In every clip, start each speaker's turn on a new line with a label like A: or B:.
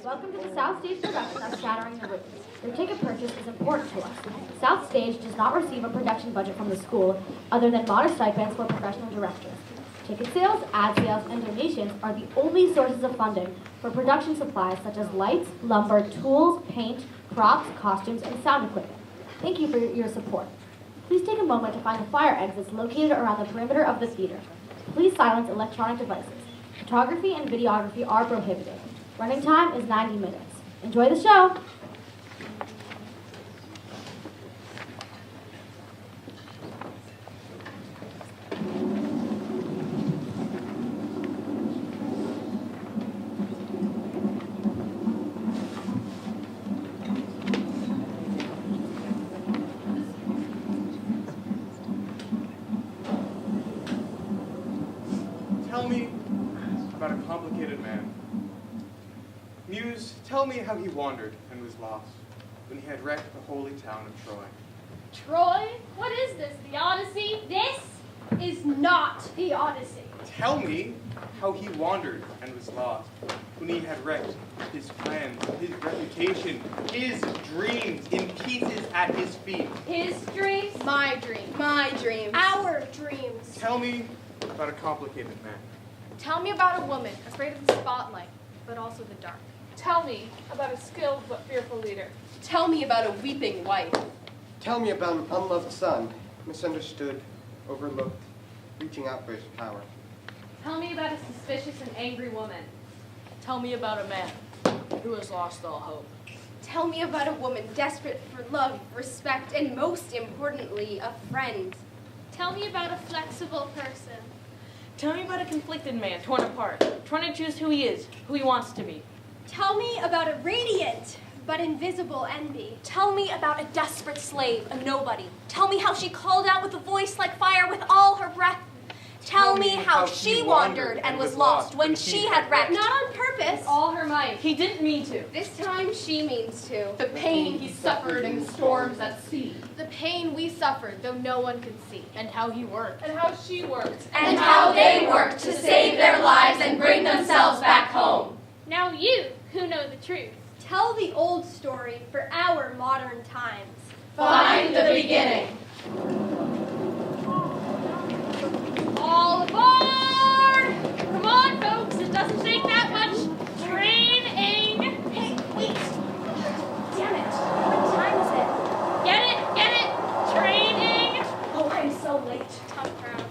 A: Welcome to the South Stage production of Shattering the Room. Your ticket purchase is important to us. South Stage does not receive a production budget from the school other than modest stipends for professional directors. Ticket sales, ad sales, and donations are the only sources of funding for production supplies such as lights, lumber, tools, paint, props, costumes, and sound equipment. Thank you for your support. Please take a moment to find the fire exits located around the perimeter of the theater. Please silence electronic devices. Photography and videography are prohibited. Running time is 90 minutes. Enjoy the show!
B: Tell me about a complicated man. Muse, tell me how he wandered and was lost when he had wrecked the holy town of Troy.
C: Troy? What is this, the Odyssey? This is not the Odyssey.
B: Tell me how he wandered and was lost when he had wrecked his plans, his reputation, his dreams in pieces at his feet.
C: His dreams?
D: My dreams.
C: Our dreams.
B: Tell me about a complicated man.
D: Tell me about a woman afraid of the spotlight, but also the dark.
C: Tell me about a skilled but fearful leader.
D: Tell me about a weeping wife.
E: Tell me about an unloved son, misunderstood, overlooked, reaching out for his power.
C: Tell me about a suspicious and angry woman.
F: Tell me about a man who has lost all hope.
D: Tell me about a woman desperate for love, respect, and most importantly, a friend.
C: Tell me about a flexible person.
F: Tell me about a conflicted man, torn apart, trying to choose who he is, who he wants to be.
C: Tell me about a radiant but invisible envy.
G: Tell me about a desperate slave, a nobody. Tell me how she called out with a voice like fire with all her breath. Tell me how she wandered and was lost when she had wrecked.
D: Not on purpose.
C: With all her might.
F: He didn't mean to.
D: This time she means to.
C: The pain he suffered in the storms at sea.
D: The pain we suffered, though no one could see.
F: And how he worked.
C: And how she worked.
G: And how they worked to save their lives and bring themselves back home.
C: Now you, who know the truth,
H: tell the old story for our modern times.
G: Find the beginning.
C: all aboard! Come on, folks, it doesn't take that much training.
G: Hey, wait! Damn it! What time is it?
C: Get it, training.
G: Oh, I'm so late.
C: Tough crowd.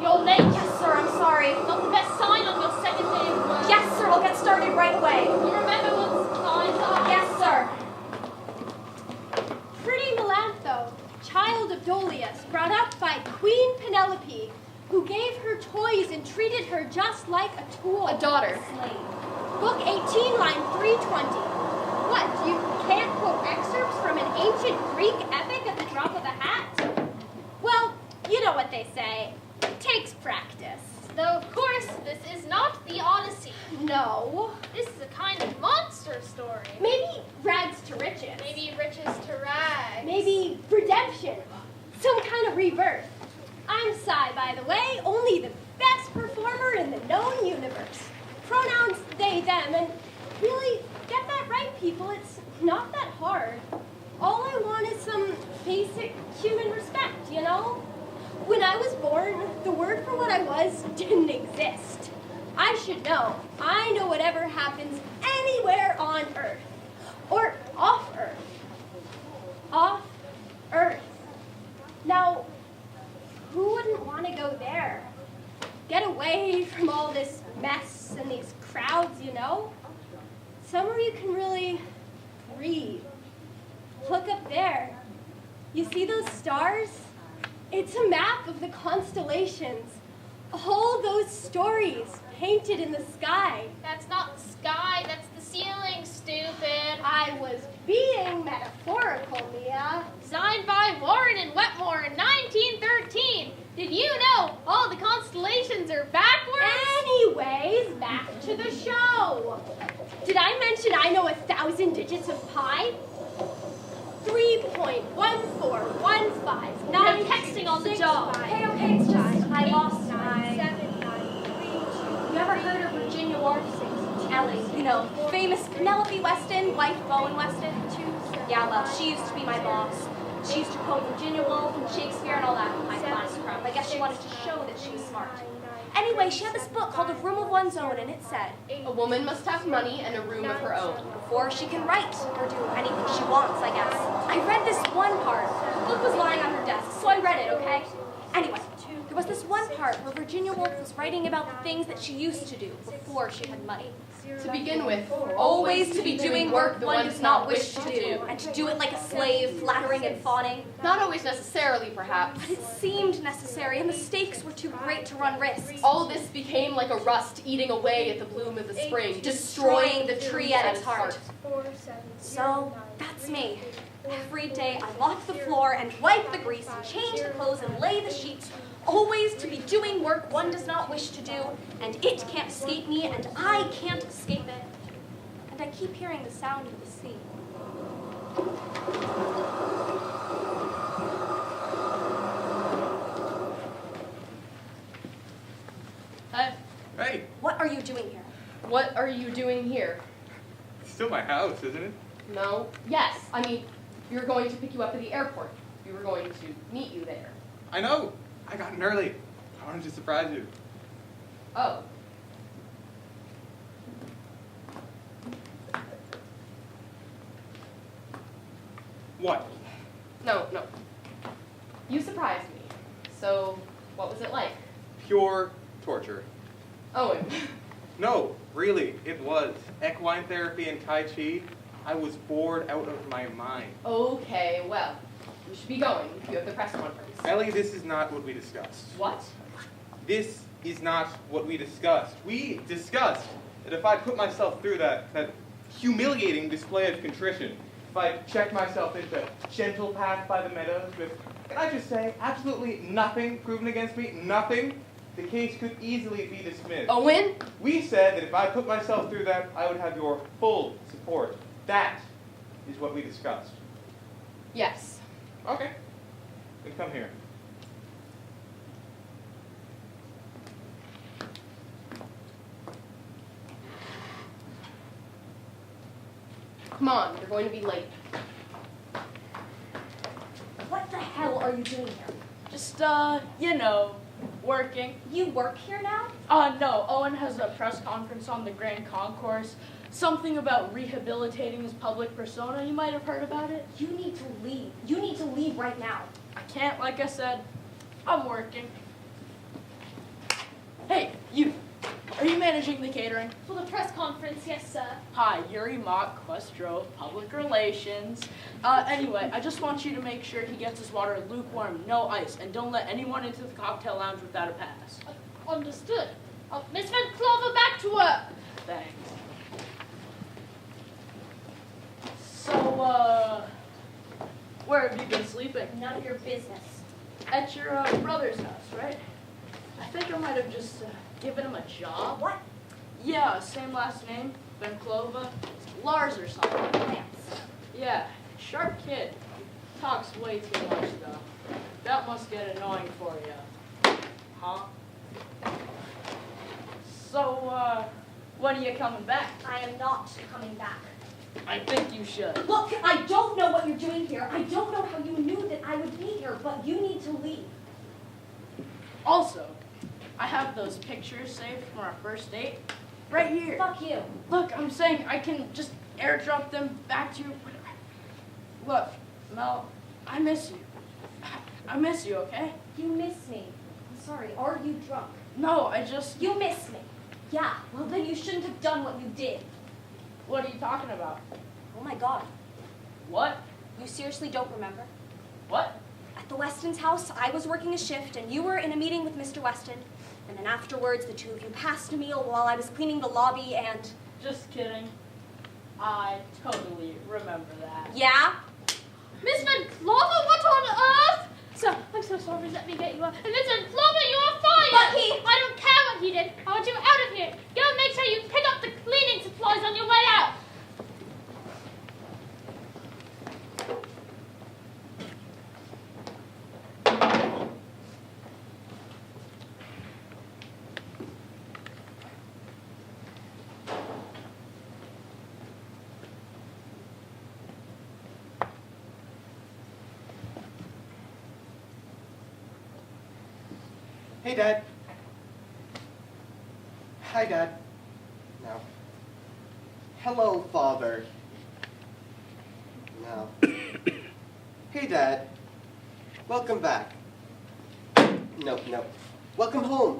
G: You're late? Yes, sir, I'm sorry.
C: Not the best sign on your second day of work.
G: Yes, sir, we'll get started right away.
C: You remember what's signs are?
G: Yes, sir.
H: Pretty Melantho, child of Dolius, brought up by Queen Penelope, who gave her toys and treated her just like a tool.
D: A daughter.
H: Slave. Book 18, line 320. What, you can't quote excerpts from an ancient Greek epic at the drop of a hat? Well, you know what they say. It takes practice.
C: Though, of course, this is not the Odyssey.
H: No.
C: This is a kind of monster story.
H: Maybe rags to riches.
C: Maybe riches to rags.
H: Maybe redemption. Some kind of rebirth. I'm Sai, by the way, only the best performer in the known universe. Pronouns they, them, and really, get that right, people. It's not that hard. All I want is some basic human respect, you know? When I was born, the word for what I was didn't exist. I should know. I know whatever happens anywhere on Earth. Or off Earth. Off Earth. Now, who wouldn't want to go there? Get away from all this mess and these crowds, you know? Somewhere you can really breathe. Look up there. You see those stars? It's a map of the constellations. All those stories painted in the sky.
C: That's not the sky, that's the ceiling, stupid.
H: I was being metaphorical, Mia.
C: Designed by Warren and Wetmore in 1913. Did you know all the constellations are backwards?
H: Anyways, back to the show. Did I mention I know 1,000 digits of pi? 3.1415.
C: You're texting on the job.
H: Okay, it's just I lost
C: 9,
H: 7, 9, 3,
G: know, famous Penelope Weston, wife of Owen Weston. Yeah, well, she used to be my boss. She used to quote Virginia Woolf and Shakespeare and all that high-class crap. I guess she wanted to show that she was smart. Anyway, she had this book called A Room of One's Own, and it said,
D: A woman must have money and a room of her own.
G: before she can write or do anything she wants, I guess. I read this one part. The book was lying on her desk, so I read it, okay? Anyway, there was this one part where Virginia Woolf was writing about the things that she used to do before she had money.
D: To begin with,
G: Always to be doing work one does not wish to do, and to do it like a slave, flattering and fawning.
D: Not always necessarily, perhaps.
G: But it seemed necessary, and the stakes were too great to run risks.
D: All this became like a rust eating away at the bloom of the spring,
G: Destroying the tree at its heart. So, that's me. Every day I mop the floor and wipe the grease and change the clothes and lay the sheets. Always to be doing work one does not wish to do, and it can't escape me, and I can't escape it. And I keep hearing the sound of the sea.
F: Hey,
B: Hey,
G: What are you doing here?
D: What are you doing here?
B: it's still my house, isn't it?
D: No. Yes. I mean, we were going to pick you up at the airport. We were going to meet you there.
B: I know. I got in early. I wanted to surprise you.
D: Oh.
B: What?
D: No. You surprised me. So, what was it like?
B: Pure torture.
D: Owen.
B: No, really, it was. Equine therapy and Tai Chi. I was bored out of my mind.
D: Okay, well, we should be going. You have the press conference.
B: Ellie, this is not what we discussed.
D: What?
B: This is not what we discussed. We discussed that if I put myself through that humiliating display of contrition, if I checked myself into gentle path by the meadows with, can I just say, absolutely nothing proven against me, nothing, the case could easily be dismissed.
D: Owen?
B: We said that if I put myself through that, I would have your full support. That is what we discussed.
D: Yes.
B: Okay. Then come here.
D: Come on, you're going to be late.
G: What the hell are you doing here?
F: just, working.
G: You work here now?
F: No, Owen has a press conference on the Grand Concourse. Something about rehabilitating his public persona. You might have heard about it.
G: You need to leave. You need to leave right now.
F: I can't, like I said. I'm working. Hey, you. Are you managing the catering?
H: For the press conference, yes, sir.
F: Hi, Yuri Mock, Questro, Public Relations. Anyway, I just want you to make sure he gets his water lukewarm, no ice, and don't let anyone into the cocktail lounge without a pass.
H: Understood. Miss Van Clover, back to work.
F: Thanks. So, where have you been sleeping?
G: None of your business.
F: At your brother's house, right? I think I might have just given him a job.
G: What?
F: Yeah, same last name, Benclova, Lars or something.
G: Plants.
F: Yeah, sharp kid. Talks way too much though. That must get annoying for you. Huh? So, when are you coming back?
G: I am not coming back.
F: I think you should.
G: Look, I don't know what you're doing here. I don't know how you knew that I would be here, but you need to leave.
F: Also, I have those pictures saved from our first date. Right here.
G: Fuck you.
F: Look, I'm saying I can just airdrop them back to you. Look, Mel, I miss you. I miss you, okay?
G: You miss me. I'm sorry. Are you drunk?
F: No, I just...
G: You miss me. Yeah, well then you shouldn't have done what you did.
F: What are you talking about?
G: Oh my God.
F: What?
G: You seriously don't remember?
F: What?
G: At the Weston's house, I was working a shift and you were in a meeting with Mr. Weston. And then afterwards, the two of you passed a meal while I was cleaning the lobby and...
F: Just kidding. I totally remember that.
G: Yeah?
H: Miss Van Clover, what on earth? Sir, I'm so sorry. Let me get you up. And Miss Van Clover, you are fired.
G: But he...
H: I don't care what he did. I want you out of here. Go and make sure you pick up the cleaning supplies on your way out.
E: Hey, Dad. Hi, Dad. No. Hello, Father. No. Hey, Dad. Welcome back. No. Welcome home.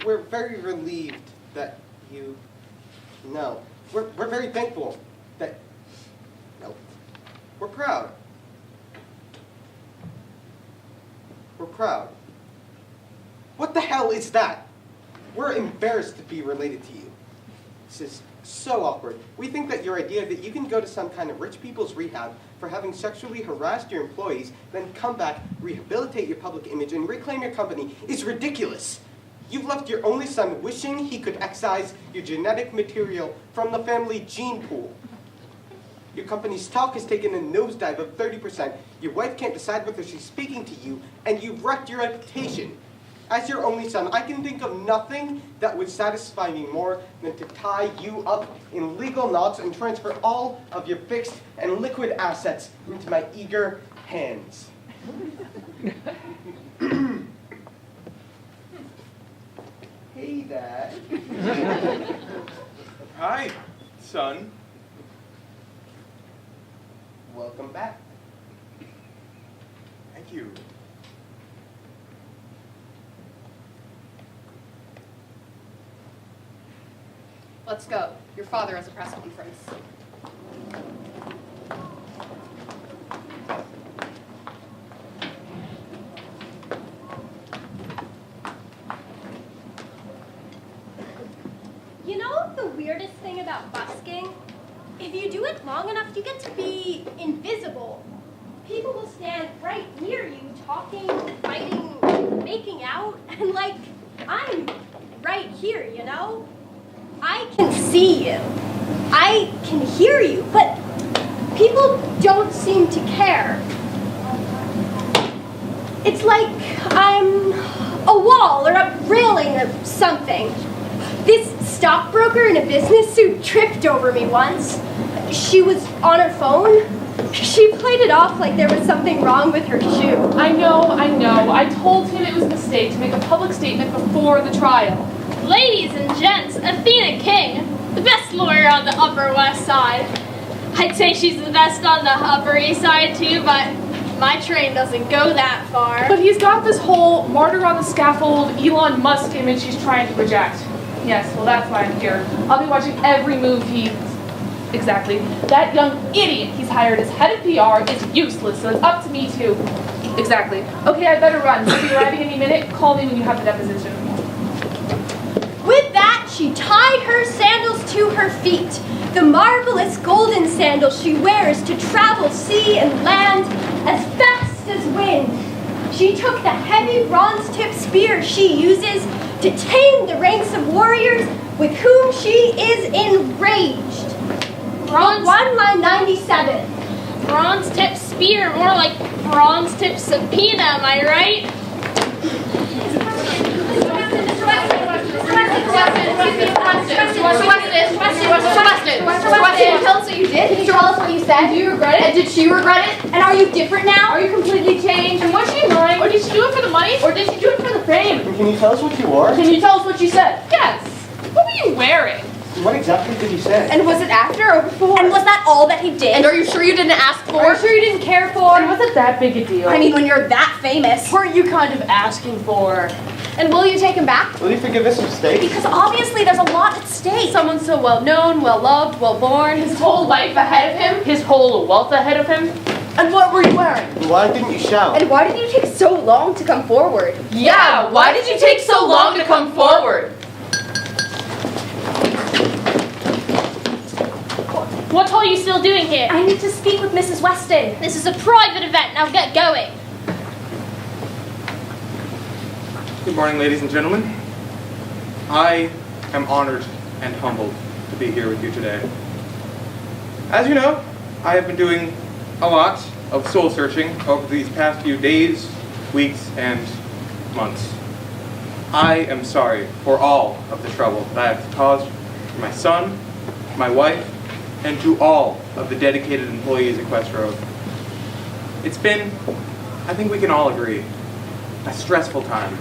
E: We're very relieved that you... No. We're very thankful that... No. We're proud. We're proud. What the hell is that? We're embarrassed to be related to you. This is so awkward. We think that your idea that you can go to some kind of rich people's rehab for having sexually harassed your employees, then come back, rehabilitate your public image, and reclaim your company is ridiculous. You've left your only son wishing he could excise your genetic material from the family gene pool. Your company's stock has taken a nosedive of 30%. Your wife can't decide whether she's speaking to you, and you've wrecked your reputation. As your only son, I can think of nothing that would satisfy me more than to tie you up in legal knots and transfer all of your fixed and liquid assets into my eager hands. Hey, Dad.
B: Hi, son.
E: Welcome back.
B: Thank you.
D: Let's go. Your father has a press conference.
H: You know the weirdest thing about busking? If you do it long enough, you get to be invisible. People will stand right near you, talking, fighting, making out, and like, I'm right here, you know? I can see you. I can hear you, but people don't seem to care. It's like I'm a wall or a railing or something. This stockbroker in a business suit tripped over me once. She was on her phone. She played it off like there was something wrong with her shoe.
C: I know. I told him it was a mistake to make a public statement before the trial.
I: Ladies and gents, Athena King, the best lawyer on the Upper West Side. I'd say she's the best on the Upper East Side too, but my train doesn't go that far.
C: But he's got this whole martyr on the scaffold, Elon Musk image he's trying to project. Yes, well that's why I'm here. I'll be watching every move he... Exactly. That young idiot he's hired as head of PR is useless, so it's up to me too. Exactly. Okay, I better run. She'll be arriving any minute. Call me when you have the deposition.
H: With that, she tied her sandals to her feet, the marvelous golden sandals she wears to travel sea and land as fast as wind. She took the heavy bronze-tipped spear she uses to tame the ranks of warriors with whom she is enraged. One line 97.
I: Bronze-tipped spear, more like bronze-tipped subpoena, am I right?
A: Can you tell us what you did? Can you tell us what you said?
C: Do you regret it?
A: And did she regret it? And are you different now?
C: Are you completely changed? And was she lying? Or did she do it for the money? Or did she do it for the fame?
E: And can you tell us what you wore?
C: Can you tell us what you said? Yes. What were you wearing?
E: What exactly did he say?
A: And was it after or before?
G: And was that all that he did?
A: And are you sure you didn't ask for?
H: Are you sure you didn't care for?
C: And was it that big a deal?
G: I mean, when you're that famous.
F: Weren't you kind of asking for?
A: And will you take him back?
E: Will you forgive his mistake?
G: Because obviously there's a lot at stake.
A: Someone so well known, well loved, well born.
C: His whole life ahead of him? His whole wealth ahead of him?
F: And what were you wearing?
E: Why didn't you shout?
A: And why did you take so long to come forward?
C: Yeah, why did you take so long to come forward?
I: What are you still doing here?
H: I need to speak with Mrs. Weston.
I: This is a private event, now get going.
B: Good morning, ladies and gentlemen. I am honored and humbled to be here with you today. As you know, I have been doing a lot of soul searching over these past few days, weeks, and months. I am sorry for all of the trouble that I have caused for my son, my wife, and to all of the dedicated employees at Quest Road. It's been, I think we can all agree, a stressful time.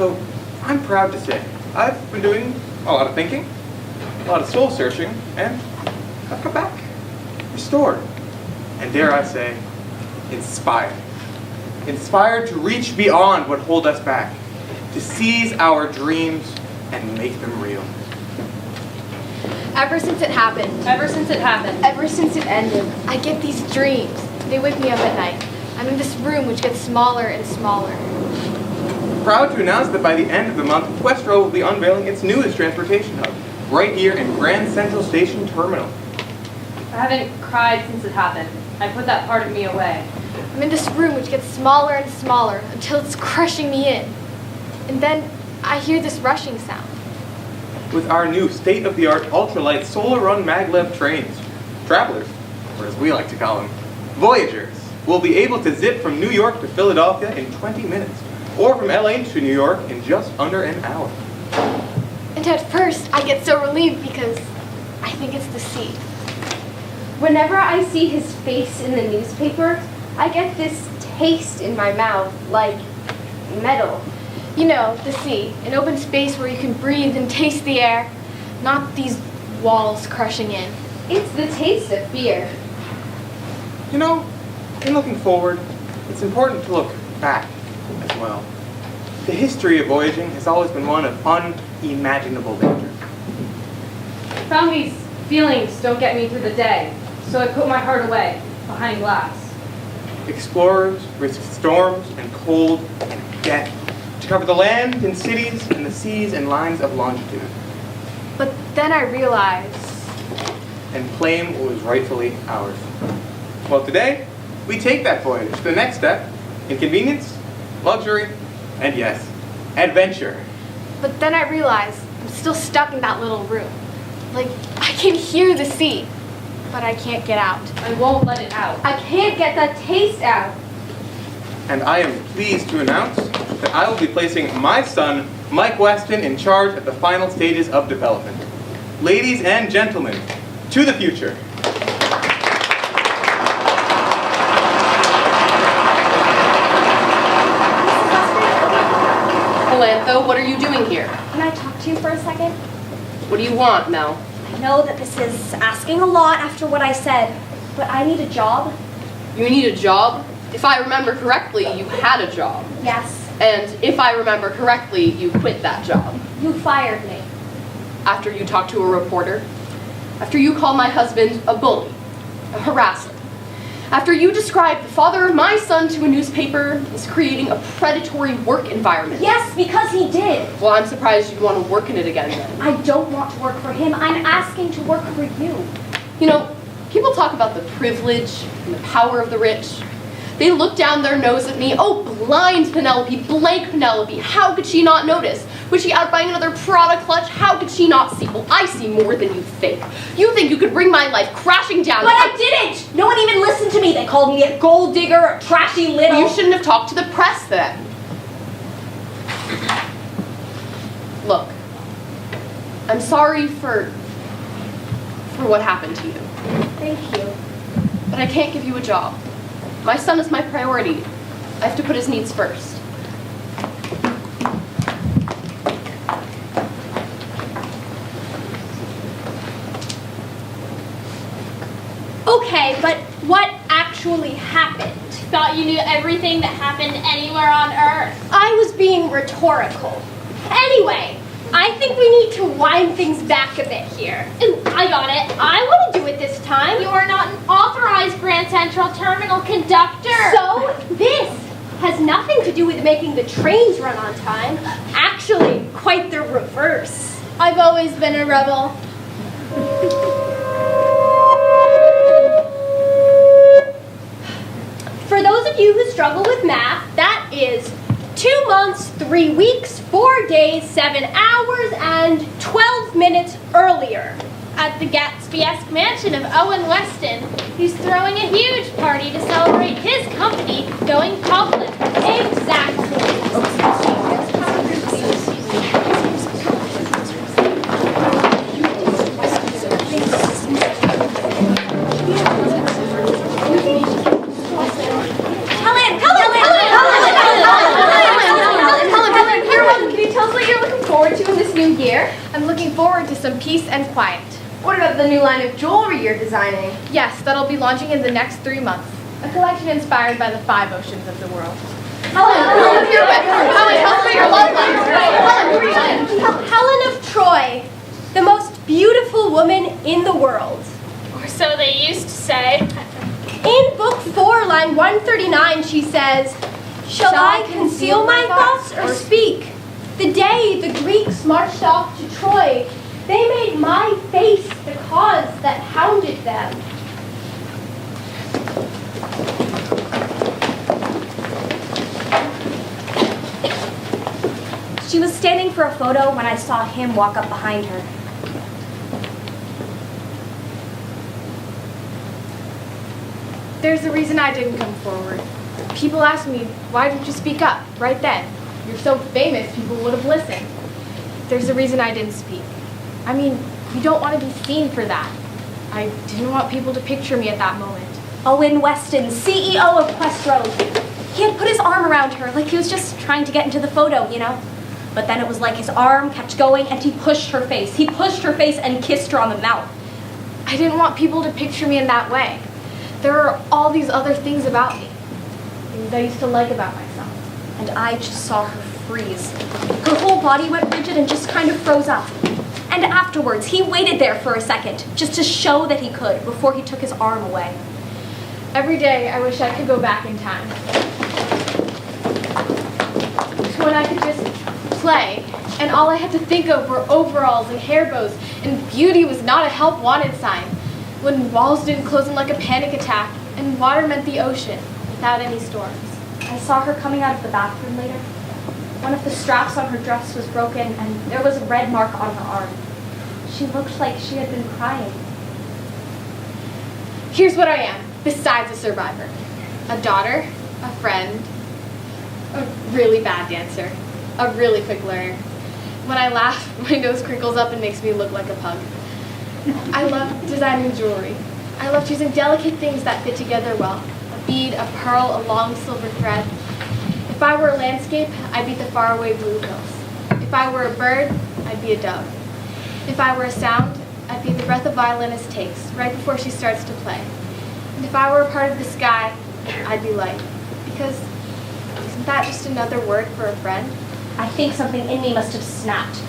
B: So I'm proud to say I've been doing a lot of thinking, a lot of soul searching, and I've come back, restored, and dare I say, inspired. Inspired to reach beyond what hold us back, to seize our dreams and make them real.
A: Ever since it happened.
J: Ever since it happened.
A: Ever since it ended. I get these dreams. They wake me up at night. I'm in this room which gets smaller and smaller.
B: Proud to announce that by the end of the month, Questro will be unveiling its newest transportation hub, right here in Grand Central Station Terminal.
J: I haven't cried since it happened. I put that part of me away.
A: I'm in this room which gets smaller and smaller until it's crushing me in. And then I hear this rushing sound.
B: With our new state-of-the-art ultralight solar-run maglev trains, travelers, or as we like to call them, voyagers, will be able to zip from New York to Philadelphia in 20 minutes, or from LA to New York in just under an hour.
A: And at first, I get so relieved because I think it's the sea.
D: Whenever I see his face in the newspaper, I get this taste in my mouth, like metal.
A: You know, the sea, an open space where you can breathe and taste the air, not these walls crushing in.
D: It's the taste of fear.
B: You know, in looking forward, it's important to look back as well. The history of voyaging has always been one of unimaginable danger.
J: I found these feelings don't get me through the day, so I put my heart away, behind glass.
B: Explorers risk storms and cold and death to cover the land and cities and the seas and lines of longitude,
A: But then I realized,
B: and claim what was rightfully ours. Well, today, we take that voyage to the next step in convenience, luxury, and yes, adventure.
A: I'm still stuck in that little room. Like, I can hear the sea, but I can't get out.
J: I won't let it out.
D: I can't get that taste out.
B: And I am pleased to announce that I will be placing my son, Mike Weston, in charge at the final stages of development. Ladies and gentlemen, to the future.
K: Melantho, what are you doing here?
H: Can I talk to you for a second?
K: What do you want, Mel?
H: I know that this is asking a lot after what I said, but I need a job.
K: You need a job? If I remember correctly, you had a job.
H: Yes.
K: And if I remember correctly, you quit that job.
H: You fired me.
K: After you talked to a reporter. After you called my husband a bully, a harasser. After you described the father of my son to a newspaper as creating a predatory work environment.
H: Yes, because he did.
K: Well, I'm surprised you'd want to work in it again then.
H: I don't want to work for him. I'm asking to work for you.
K: You know, people talk about the privilege and the power of the rich. They look down their nose at me. Oh, blind Penelope, blank Penelope. How could she not notice? Was she out buying another Prada clutch? How could she not see? Well, I see more than you think. You think you could bring my life crashing down.
H: But I didn't! No one even listened to me. They called me a gold digger, a trashy little...
K: You shouldn't have talked to the press then. Look, I'm sorry for what happened to you.
H: Thank you.
K: But I can't give you a job. My son is my priority. I have to put his needs first.
H: Okay, but what actually happened?
I: Thought you knew everything that happened anywhere on Earth.
H: I was being rhetorical. Anyway, I think we need to wind things back a bit here.
I: Ooh, I got it.
H: I want to do it this time.
I: You are not an authorized Grand Central Terminal conductor.
H: So, this has nothing to do with making the trains run on time. Actually, quite the reverse.
I: I've always been a rebel.
H: For those of you who struggle with math, that is 2 months, 3 weeks, 4 days, 7 hours, and 12 minutes earlier.
I: At the Gatsby-esque mansion of Owen Weston, who's throwing a huge party to celebrate his company going public.
H: Exactly.
K: Helen, hear
H: Can you tell us what you're looking forward to in this new year?
K: I'm looking forward to some peace and quiet.
D: What about the new line of jewelry you're designing?
K: Yes, that'll be launching in the next 3 months. A collection inspired by the 5 oceans of the world.
H: Helen,
K: Here with Helen, tell us your love life.
H: Helen of Troy, the most beautiful woman in the world.
I: Or so they used to say.
H: In Book 4, line 139, she says, "Shall I conceal my thoughts or speak? The day the Greeks marched off to Troy, they made my face the cause that hounded them."
G: She was standing for a photo when I saw him walk up behind her.
K: There's a reason I didn't come forward. People ask me, why didn't you speak up right then? You're so famous, people would have listened. There's a reason I didn't speak. I mean, you don't want to be seen for that. I didn't want people to picture me at that moment.
G: Owen Weston, CEO of Quest Road. He had put his arm around her like he was just trying to get into the photo, you know? But then it was like his arm kept going and he pushed her face. He pushed her face and kissed her on the mouth.
K: I didn't want people to picture me in that way. There are all these other things about me. Things I used to like about myself.
G: And I just saw her freeze. Her whole body went rigid and just kind of froze up. And afterwards, he waited there for a second, just to show that he could, before he took his arm away.
K: Every day, I wish I could go back in time. To when I could just play, and all I had to think of were overalls and hair bows, and beauty was not a help wanted sign. When walls didn't close in like a panic attack, and water meant the ocean, without any storms.
G: I saw her coming out of the bathroom later. One of the straps on her dress was broken, and there was a red mark on her arm. She looked like she had been crying.
K: Here's what I am, besides a survivor. A daughter, a friend, a really bad dancer, a really quick learner. When I laugh, my nose crinkles up and makes me look like a pug. I love designing jewelry. I love choosing delicate things that fit together well. A bead, a pearl, a long silver thread. If I were a landscape, I'd be the faraway blue hills. If I were a bird, I'd be a dove. If I were a sound, I'd be the breath a violinist takes right before she starts to play. And if I were a part of the sky, I'd be light. Because isn't that just another word for a friend?
G: I think something in me must have snapped.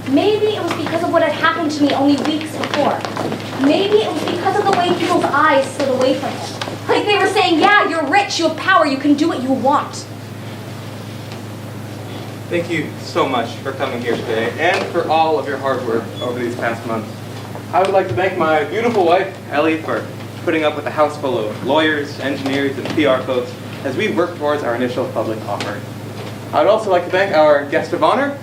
G: Maybe it was because of what had happened to me only weeks before. Maybe it was because of the way people's eyes slid away from him. Like they were saying, yeah, you're rich, you have power, you can do what you want.
B: Thank you so much for coming here today and for all of your hard work over these past months. I would like to thank my beautiful wife, Ellie, for putting up with a house full of lawyers, engineers, and PR folks as we work towards our initial public offering. I would also like to thank our guest of honor,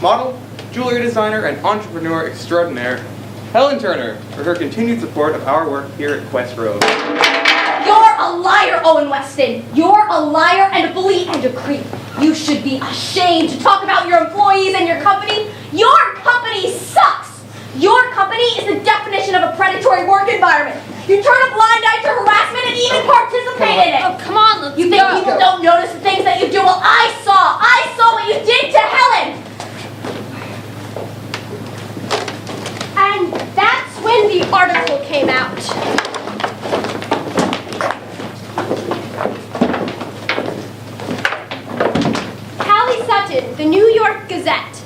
B: model, jewelry designer, and entrepreneur extraordinaire, Helen Turner, for her continued support of our work here at Quest Road.
G: You're a liar, Owen Weston. You're a liar and a bully and a creep. You should be ashamed to talk about your employees and your company. Your company sucks. Your company is the definition of a predatory work environment. You turn a blind eye to harassment and even participate in it.
I: Oh, come on, let's
G: You think people don't notice the things that you do? Well, I saw what you did to Helen.
H: And that's when the article came out. Callie Sutton, the New York Gazette.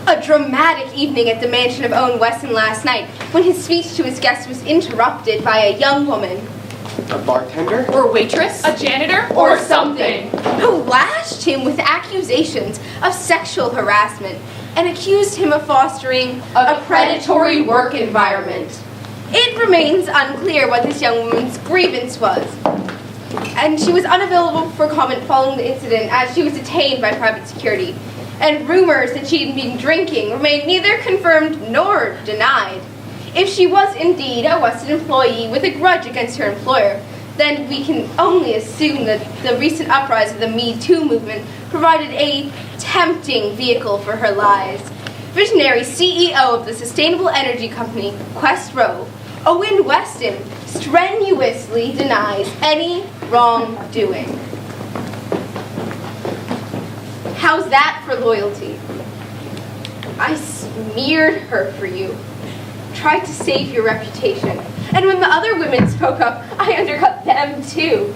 D: A dramatic evening at the mansion of Owen Weston last night when his speech to his guests was interrupted by a young woman.
E: A bartender?
K: Or waitress? A janitor?
D: Or something. Who lashed him with accusations of sexual harassment and accused him of fostering a predatory work environment. It remains unclear what this young woman's grievance was, and she was unavailable for comment following the incident as she was detained by private security, and rumors that she had been drinking remain neither confirmed nor denied. If she was indeed a Weston employee with a grudge against her employer, then we can only assume that the recent uprising of the Me Too movement provided a tempting vehicle for her lies. Visionary CEO of the sustainable energy company Quest Road, Owen Weston, strenuously denies any wrongdoing. How's that for loyalty? I smeared her for you, tried to save your reputation. And when the other women spoke up, I undercut them too.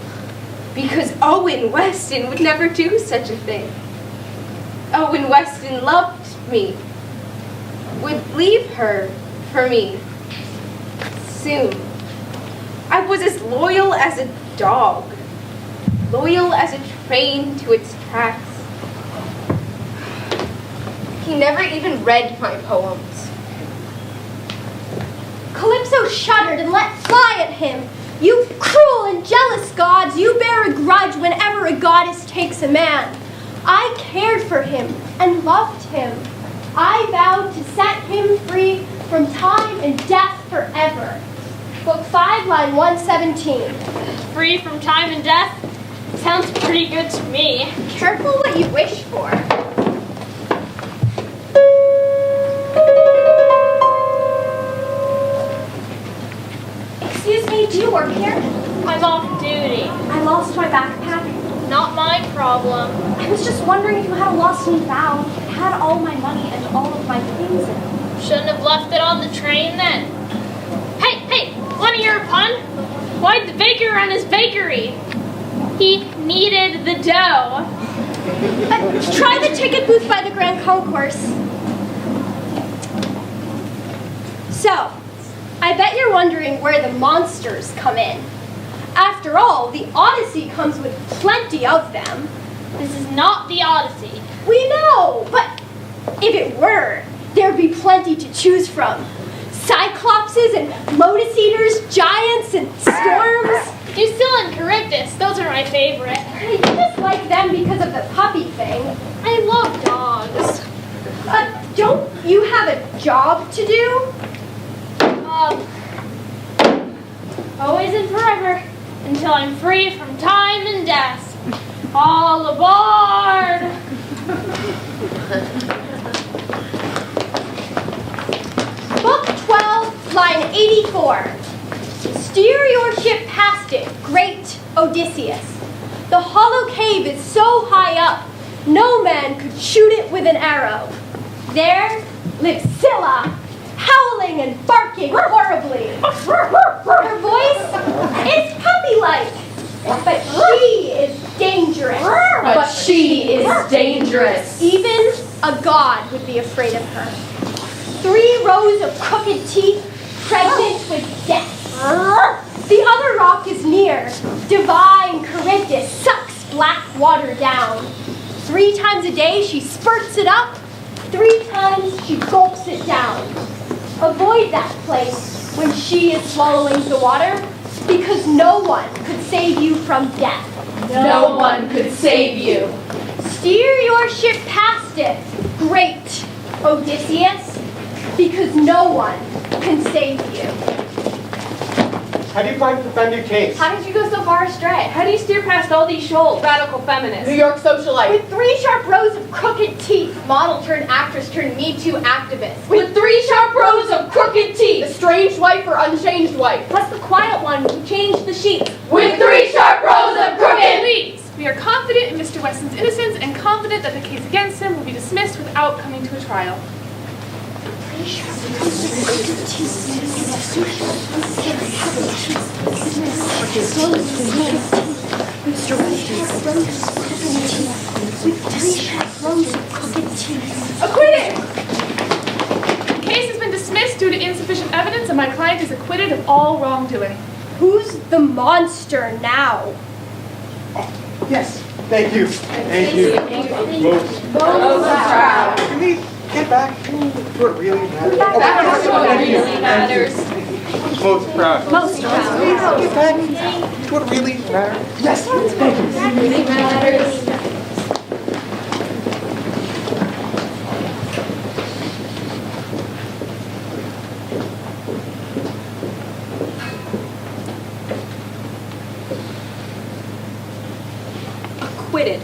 D: Because Owen Weston would never do such a thing. Owen Weston loved me, would leave her for me soon. I was as loyal as a dog, loyal as a train to its tracks. He never even read my poems.
H: Calypso shuddered and let fly at him. You cruel and jealous gods, you bear a grudge whenever a goddess takes a man. I cared for him and loved him. I vowed to set him free from time and death forever. Book 5, line 117.
I: Free from time and death? Sounds pretty good to me.
H: Careful what you wish for. Excuse me, do you work here?
I: I'm off duty.
H: I lost my backpack.
I: Not my problem.
H: I was just wondering if you had a lost and found. It had all my money and all of my things in it.
I: Shouldn't have left it on the train then. Hey, wanna hear a pun? Why'd the baker run his bakery? He needed the dough.
H: Try the ticket booth by the Grand Concourse. So, I bet you're wondering where the monsters come in. After all, the Odyssey comes with plenty of them.
I: This is not the Odyssey.
H: We know, but if it were, there'd be plenty to choose from. Cyclopses and Lotus Eaters, giants and storms.
I: You're still in Charybdis. Those are my favorite.
H: I just like them because of the puppy thing.
I: I love dogs.
H: Don't you have a job to do?
I: Always and forever, until I'm free from time and death. All aboard!
H: Book 12, line 84. Steer your ship past it, great Odysseus. The hollow cave is so high up, no man could shoot it with an arrow. There lives Scylla, howling and barking horribly. Her voice is puppy-like, but she is dangerous.
K: But she is dangerous.
H: Even a god would be afraid of her. 3 rows of crooked teeth, pregnant with death. The other rock is near. Divine Charybdis sucks black water down. 3 times a day she spurts it up. 3 times she gulps it down. Avoid that place when she is swallowing the water, because no one could save you from death.
K: No one could save you.
H: Steer your ship past it, great Odysseus, because no one can save you.
E: How do you plan to defend your case?
J: How did you go so far astray? How do you steer past all these shoals, radical feminists?
K: New York socialite.
H: With 3 sharp rows of crooked teeth, model turned actress turned Me Too activist.
K: With 3 sharp rows of crooked teeth. Estranged wife or unchanged wife.
H: Plus the quiet one who changed the sheets.
K: With 3 sharp rows of crooked.
C: Please, we are confident in Mr. Weston's innocence and confident that the case against him will be dismissed without coming to a trial.
H: Acquitted!
C: The case has been dismissed due to insufficient evidence, and my client is acquitted of all wrongdoing.
H: Who's the monster now?
E: Yes, thank you. Thank you. Most
K: proud.
E: Can we get back to what really matters?
K: That's what really matters.
B: Most proud.
H: Most proud.
E: Please get back to what really matters. Yes, thank you.
K: Really matters.
D: Acquitted.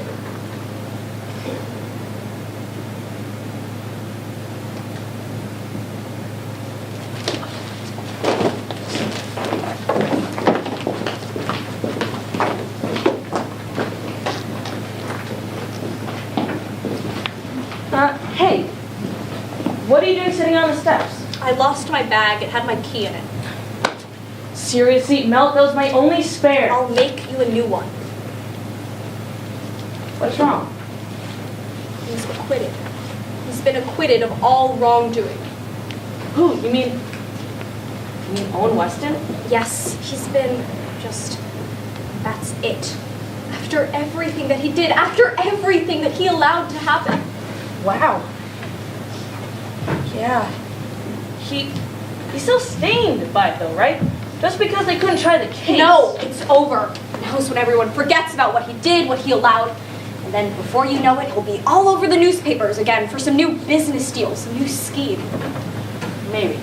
F: Hey, what are you doing sitting on the steps?
G: I lost my bag. It had my key in it.
F: Seriously, Mel, that was my only spare.
G: I'll make you a new one.
F: What's wrong?
G: He's acquitted. He's been acquitted of all wrongdoing.
F: Who? You mean Owen Weston?
G: Yes, he's been just... That's it. After everything that he did, after everything that he allowed to happen.
F: Wow. Yeah. He's still stained by it though, right? Just because they couldn't try the case.
G: No, it's over. Now is when everyone forgets about what he did, what he allowed. And then before you know it, he'll be all over the newspapers again for some new business deal, some new scheme.
F: Maybe.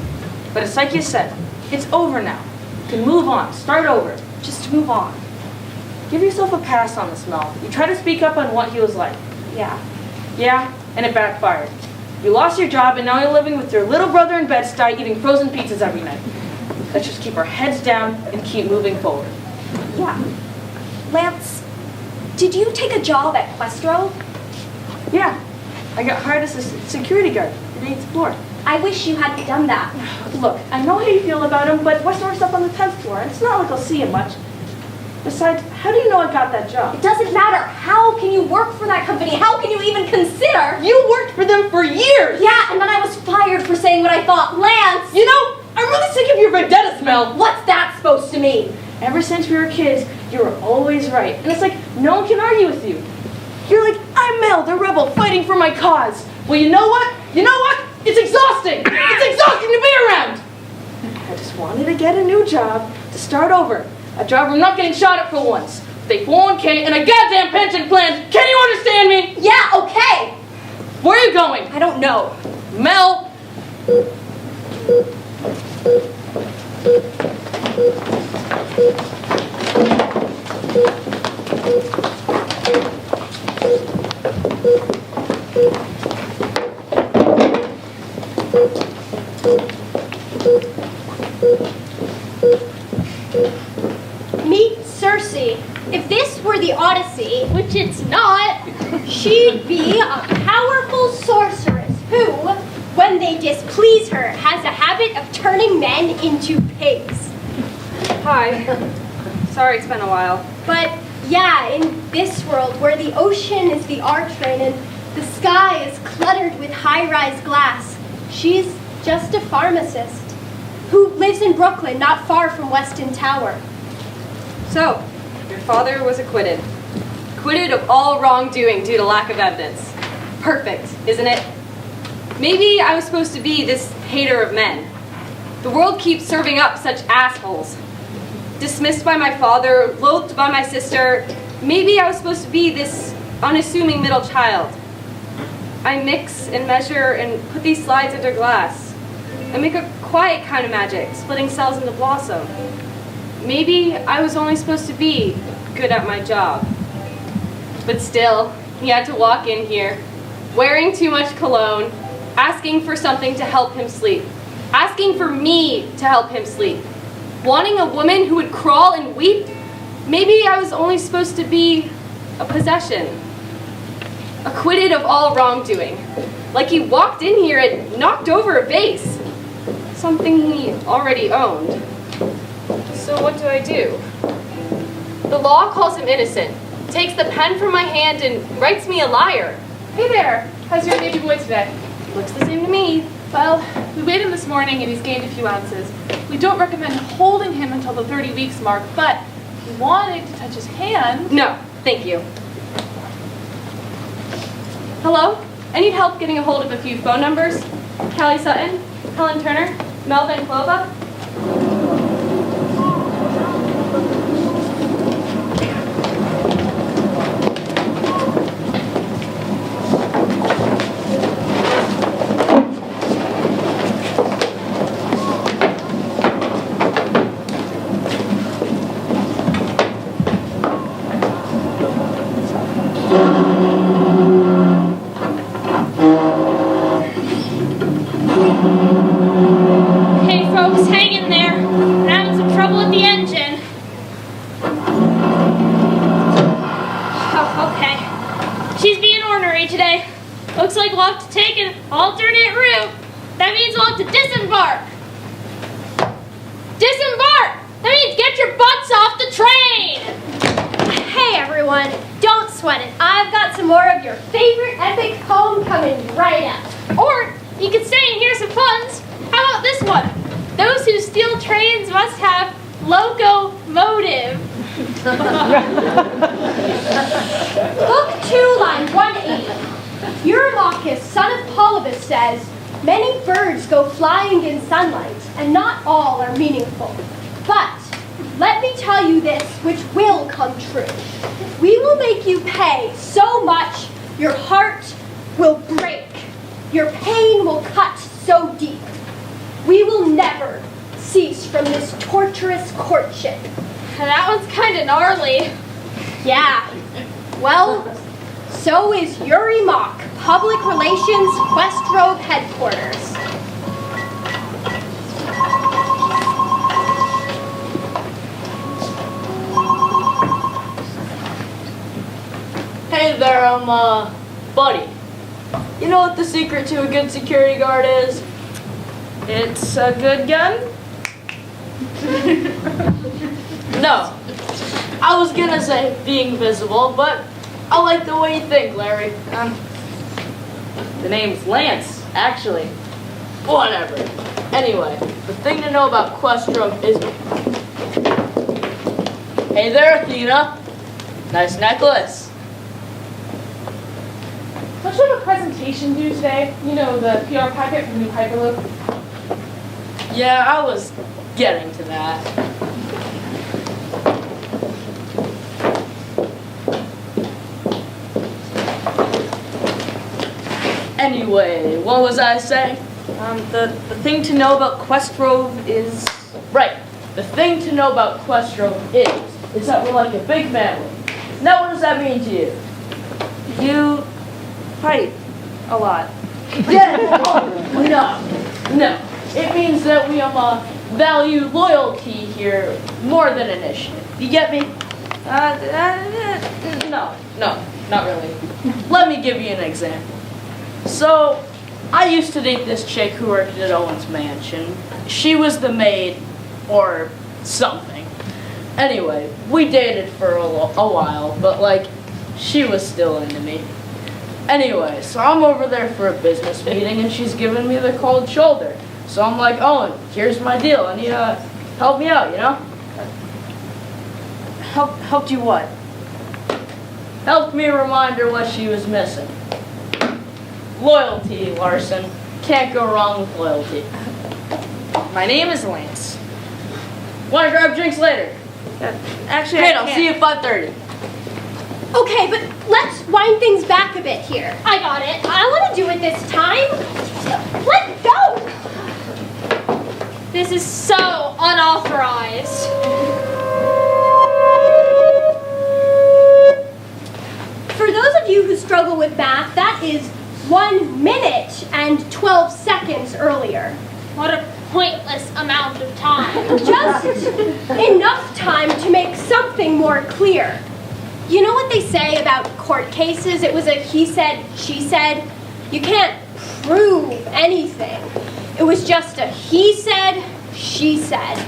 F: But it's like you said, it's over now. You can move on, start over.
G: Just move on.
F: Give yourself a pass on this, Mel. You try to speak up on what he was like.
G: Yeah.
F: Yeah, and it backfired. You lost your job and now you're living with your little brother in Bed-Stuy eating frozen pizzas every night. Let's just keep our heads down and keep moving forward.
G: Yeah. Lance, did you take a job at Questro?
F: Yeah, I got hired as a security guard in 8th floor.
G: I wish you hadn't done that.
F: Look, I know how you feel about him, but Westmore's up on the 10th floor, and it's not like I'll see him much. Besides, how do you know I got that job?
G: It doesn't matter. How can you work for that company? How can you even consider?
F: You worked for them for years!
G: Yeah, and then I was fired for saying what I thought. Lance!
F: You know, I'm really sick of your vendetta smell.
G: What's that supposed to mean?
F: Ever since we were kids, you were always right. And it's like, no one can argue with you. You're like, I'm Mel, the rebel, fighting for my cause. Well, you know what? You know what? It's exhausting! It's exhausting to be around! I just wanted to get a new job, to start over. A job where I'm not getting shot at for once. With a 401k and a goddamn pension plan. Can you understand me?
G: Yeah, okay.
F: Where are you going?
G: I don't know.
F: Mel!
H: Meet Cersei. If this were the Odyssey,
I: Which it's not.
H: she'd be a powerful sorceress who, when they displease her, has a habit of turning men into pigs.
J: Hi. Sorry it's been a while.
H: But yeah, in this world where the ocean is the archtrain and the sky is cluttered with high-rise glass, she's just a pharmacist who lives in Brooklyn, not far from Weston Tower.
J: So, your father was acquitted. Acquitted of all wrongdoing due to lack of evidence. Perfect, isn't it? Maybe I was supposed to be this hater of men. The world keeps serving up such assholes. Dismissed by my father, loathed by my sister. Maybe I was supposed to be this unassuming middle child. I mix and measure and put these slides under glass. I make a quiet kind of magic, splitting cells into blossom. Maybe I was only supposed to be good at my job. But still, he had to walk in here, wearing too much cologne, asking for something to help him sleep, asking for me to help him sleep, wanting a woman who would crawl and weep. Maybe I was only supposed to be a possession. Acquitted of all wrongdoing. Like he walked in here and knocked over a vase. Something he already owned. So what do? The law calls him innocent, takes the pen from my hand and writes me a liar.
C: Hey there. How's your baby boy today?
J: Looks the same to me.
C: Well, we weighed him this morning and he's gained a few ounces. We don't recommend holding him until the 30 weeks mark, but if you wanted to touch his hand...
J: No, thank you. Hello? I need help getting a hold of a few phone numbers. Callie Sutton, Helen Turner, Melvin Clova.
I: Hey folks, hang in there. We're having some trouble with the engine. Oh, okay. She's being ornery today. Looks like we'll have to take an alternate route. That means we'll have to disembark. Disembark! That means get your butts off the train!
H: Hey everyone, don't sweat it. I've got some more of your favorite epic poem coming right up.
I: Or you can stay and hear some puns. How about this one? Those who steal trains must have locomotive.
H: Book 2, line 180. Eurymachus, son of Polybus, says, many birds go flying in sunlight, and not all are meaningful. But let me tell you this, which will come true. We will make you pay so much your heart will break. Your pain will cut so deep. We will never cease from this torturous courtship.
I: That one's kind of gnarly.
H: Yeah. Well, so is Eurymach, Public Relations, Questrove Headquarters.
F: Hey there, buddy. You know what the secret to a good security guard is? It's a good gun? No. I was gonna say being visible, but I like the way you think, Larry. The name's Lance, actually. Whatever. Anyway, the thing to know about Questrove is... Hey there, Athena. Nice necklace.
C: Don't you have a presentation due today? You know, the PR packet for the new Hyperloop?
F: Yeah, I was getting to that. Anyway, what was I saying? The thing to know about Questrove is... Right, the thing to know about Questrove is that we're like a big family. Now what does that mean to you? You fight a lot. Yeah, no. It means that we value loyalty here more than initiative. You get me? No, not really. Let me give you an example. So, I used to date this chick who worked at Owen's mansion. She was the maid, or something. Anyway, we dated for a while, but like, she was still into me. Anyway, so I'm over there for a business meeting and she's giving me the cold shoulder. So I'm like, Owen, here's my deal. I need to help me out, you know? Helped you what? Helped me remind her what she was missing. Loyalty, Larson. Can't go wrong with loyalty. My name is Lance. Want to grab drinks later? Actually,
H: Great,
F: I'll see you at 5:30.
H: Okay, but let's wind things back a bit here.
I: I got it.
H: I want to do it this time. Let go!
I: This is so unauthorized.
H: For those of you who struggle with math, that is 1 minute and 12 seconds earlier.
I: What a pointless amount of time.
H: Just enough time to make something more clear. You know what they say about court cases? It was a he said, she said. You can't prove anything. It was just a he said, she said.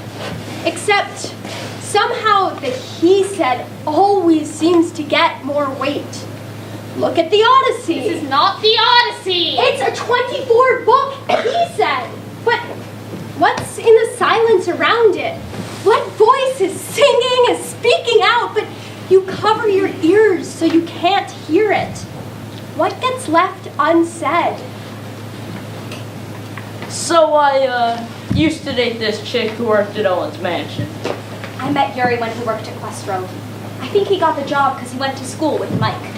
H: Except somehow the he said always seems to get more weight. Look at the Odyssey.
I: This is not the Odyssey.
H: It's a 24-book he said. But what's in the silence around it? What voice is singing, is speaking out, but you cover your ears so you can't hear it? What gets left unsaid?
F: So I used to date this chick who worked at Owen's mansion.
G: I met Yuri when he worked at Questrove. I think he got the job because he went to school with Mike.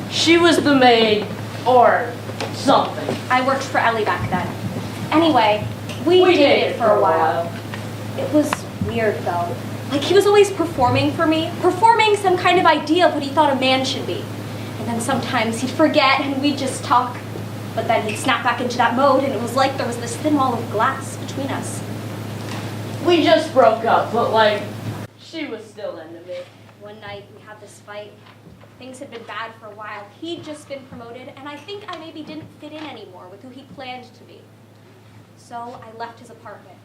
F: She was the maid, or something.
G: I worked for Ellie back then. Anyway, we dated for a while. It was weird though. Like he was always performing for me, performing some kind of idea of what he thought a man should be. And then sometimes he'd forget and we'd just talk. But then he'd snap back into that mode and it was like there was this thin wall of glass between us.
F: We just broke up, but like, she was still into me.
G: One night we had this fight. Things had been bad for a while. He'd just been promoted, and I think I maybe didn't fit in anymore with who he planned to be. So I left his apartment.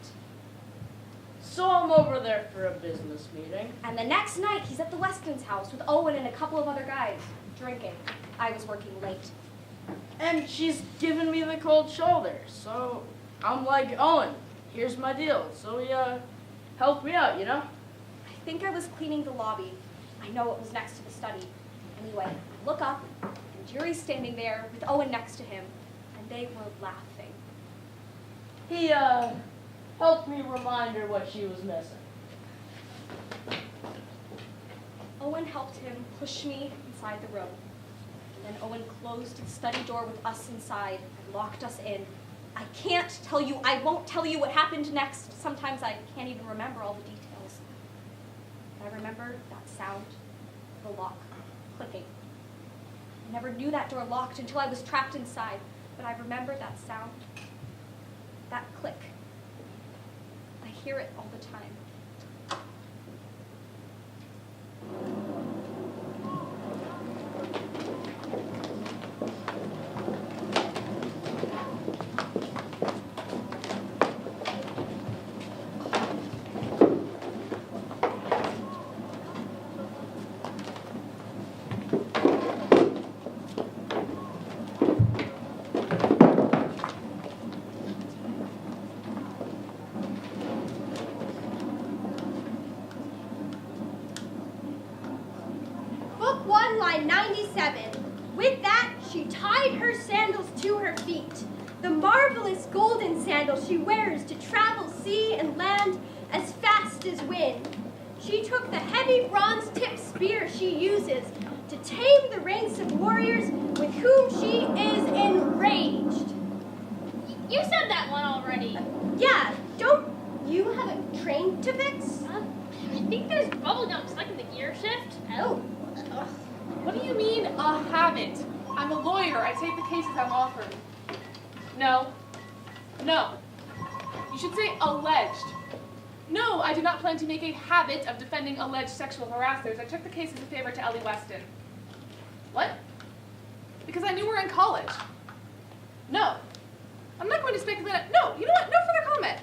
F: So I'm over there for a business meeting.
G: And the next night, he's at the Weston's house with Owen and a couple of other guys, drinking. I was working late.
F: And she's giving me the cold shoulder. So I'm like, Owen, here's my deal. So he helped me out, you know?
G: I think I was cleaning the lobby. I know it was next to the study. Anyway, I look up, and Jerry's standing there with Owen next to him, and they were laughing.
F: He helped me remind her what she was missing.
G: Owen helped him push me inside the room. And then Owen closed the study door with us inside and locked us in. I can't tell you, I won't tell you what happened next. Sometimes I can't even remember all the details. But I remember that sound, the lock, clicking. I never knew that door locked until I was trapped inside. But I remember that sound, that click. I hear it all the time.
H: Book 1, line 97. With that, she tied her sandals to her feet, the marvelous golden sandals she wears to travel sea and land as fast as wind. She took the heavy bronze-tipped spear she uses to tame the ranks of warriors with whom she is enraged.
I: You said that one already.
H: Yeah, don't you have a train to fix?
I: I think there's bubblegum stuck in the gear shift.
H: Oh.
C: What do you mean, a habit? I'm a lawyer. I take the cases I'm offered. No. No. You should say alleged. No, I do not plan to make a habit of defending alleged sexual harassers. I took the case as a favor to Ellie Weston. What? Because I knew we were in college. No. I'm not going to speculate. No, you know what? No further comment.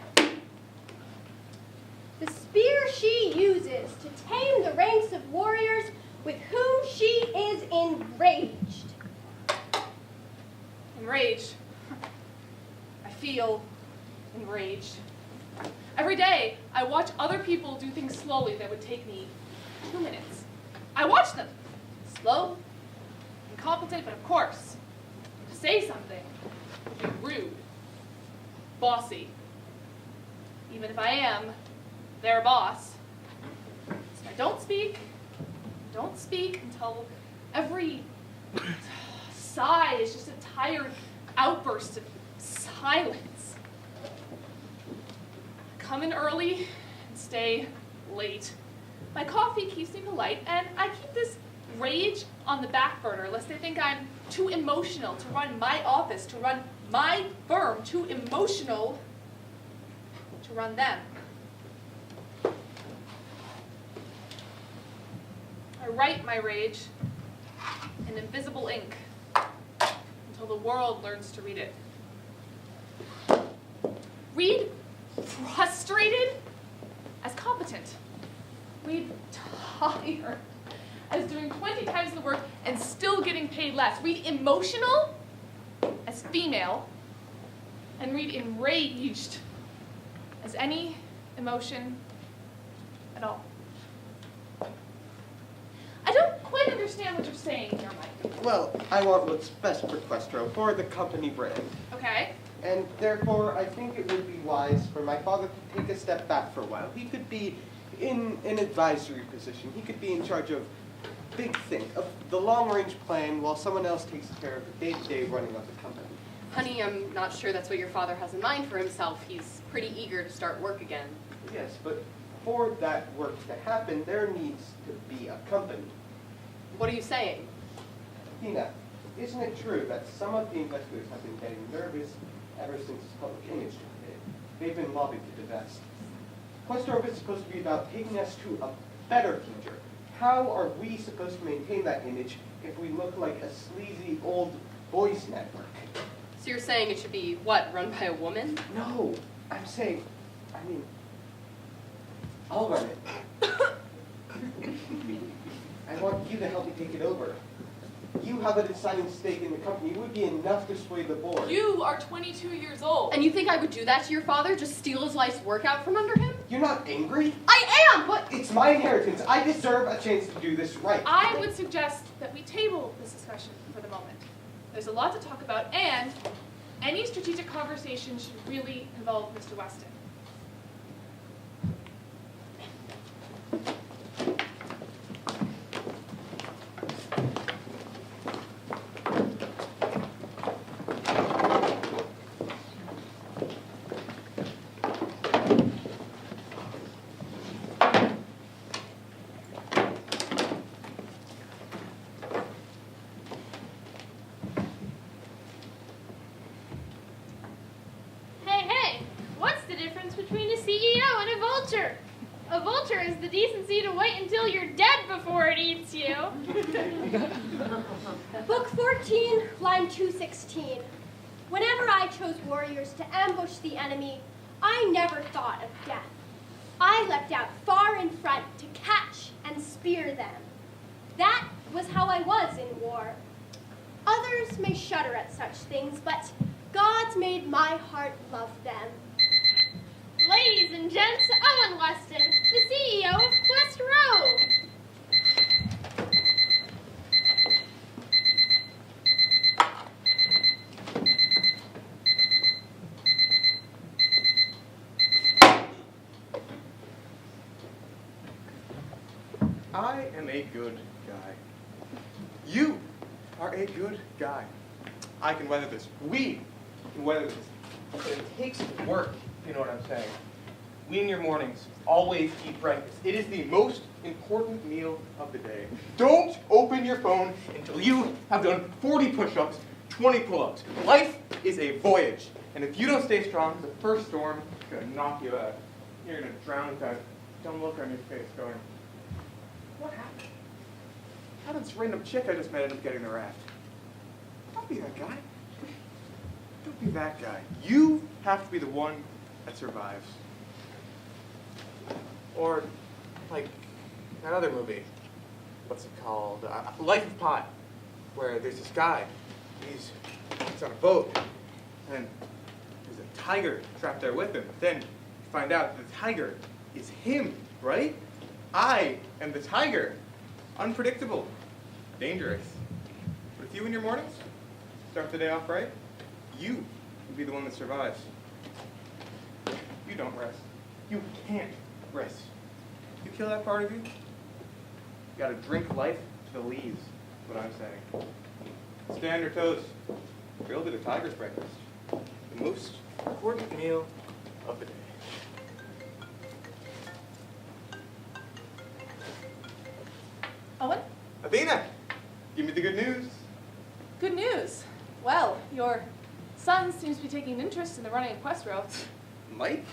H: The spear she uses to tame the ranks of warriors with whom she is enraged.
C: Enraged. I feel enraged. Every day, I watch other people do things slowly that would take me 2 minutes. I watch them. Slow, incompetent, but of course, to say something would be rude, bossy. Even if I am their boss. So I don't speak until every sigh is just a tired outburst of silence. Come in early and stay late. My coffee keeps me polite, and I keep this rage on the back burner lest they think I'm too emotional to run my office, to run my firm, too emotional to run them. I write my rage in invisible ink until the world learns to read it. Read frustrated as competent. Read tired as doing 20 times the work and still getting paid less. Read emotional as female, and read enraged as any emotion at all. I don't quite understand what you're saying here, Mike.
E: Well, I want what's best for Questro, for the company brand.
C: Okay.
E: And therefore, I think it would be wise for my father to take a step back for a while. He could be in an advisory position. He could be in charge of big thing, of the long-range plan, while someone else takes care of the day-to-day running of the company.
J: Honey, I'm not sure that's what your father has in mind for himself. He's pretty eager to start work again.
E: Yes, but for that work to happen, there needs to be a company.
J: What are you saying?
E: Tina, isn't it true that some of the investors have been getting nervous ever since public image hit? They've been lobbied to divest. Questro is supposed to be about taking us to a better future, how are we supposed to maintain that image if we look like a sleazy old boys network?
K: So you're saying it should be, what, run by a woman?
E: No, I'm saying, I'll run it. I want you to help me take it over. You have a deciding stake in the company. It would be enough to sway the board.
C: You are 22 years old.
K: And you think I would do that to your father? Just steal his life's work out from under him?
E: You're not angry?
K: I am, but...
E: It's my inheritance. I deserve a chance to do this right.
C: I would suggest that we table this discussion for the moment. There's a lot to talk about, and any strategic conversation should really involve Mr. Weston.
I: Between a CEO and a vulture. A vulture has the decency to wait until you're dead before it eats you.
H: Book 14, line 216. Whenever I chose warriors to ambush the enemy, I never thought of death. I leapt out far in front to catch and spear them. That was how I was in war. Others may shudder at such things, but God's made my heart love them.
I: Ladies and gents, Owen Weston, the CEO of Quest Row.
B: I am a good guy. You are a good guy. I can weather this. We can weather this. But it takes work, if you know what I'm saying. We in your mornings always eat breakfast. It is the most important meal of the day. Don't open your phone until you have done 40 push-ups, 20 pull-ups. Life is a voyage. And if you don't stay strong, the first storm is going to knock you out. You're going to drown with that dumb look on your face going, what happened? How did this random chick I just met end up getting the raft? Don't be that guy. Don't be that guy. You have to be the one that survives. Or, like, that other movie. What's it called? Life of Pi. Where there's this guy. He's on a boat. And there's a tiger trapped there with him. But then you find out that the tiger is him, right? I am the tiger. Unpredictable. Dangerous. But if you in your mornings start the day off right, you will be the one that survives. You don't rest. You can't rest. You kill that part of you, you gotta drink life to the leaves, is what I'm saying. Stay on your toes. Grilled at a tiger's breakfast. The most important meal of the day.
C: Owen?
B: Athena, give me the good news.
C: Good news. Well, your son seems to be taking an interest in the running of Quest Row.
B: Mike?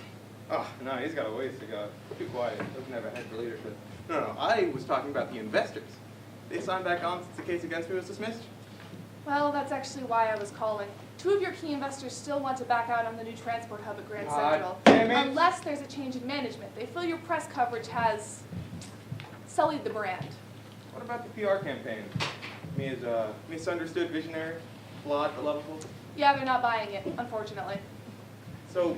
B: Oh, no, he's got a ways to go. Too quiet. Doesn't have a head for leadership. No, I was talking about the investors. They signed back on since the case against me was dismissed.
C: Well, that's actually why I was calling. 2 of your key investors still want to back out on the new transport hub at Grand Central.
B: Damn it.
C: Unless there's a change in management. They feel your press coverage has sullied the brand.
B: What about the PR campaign? Me as a misunderstood visionary, flawed but lovable?
C: Yeah, they're not buying it, unfortunately.
B: So,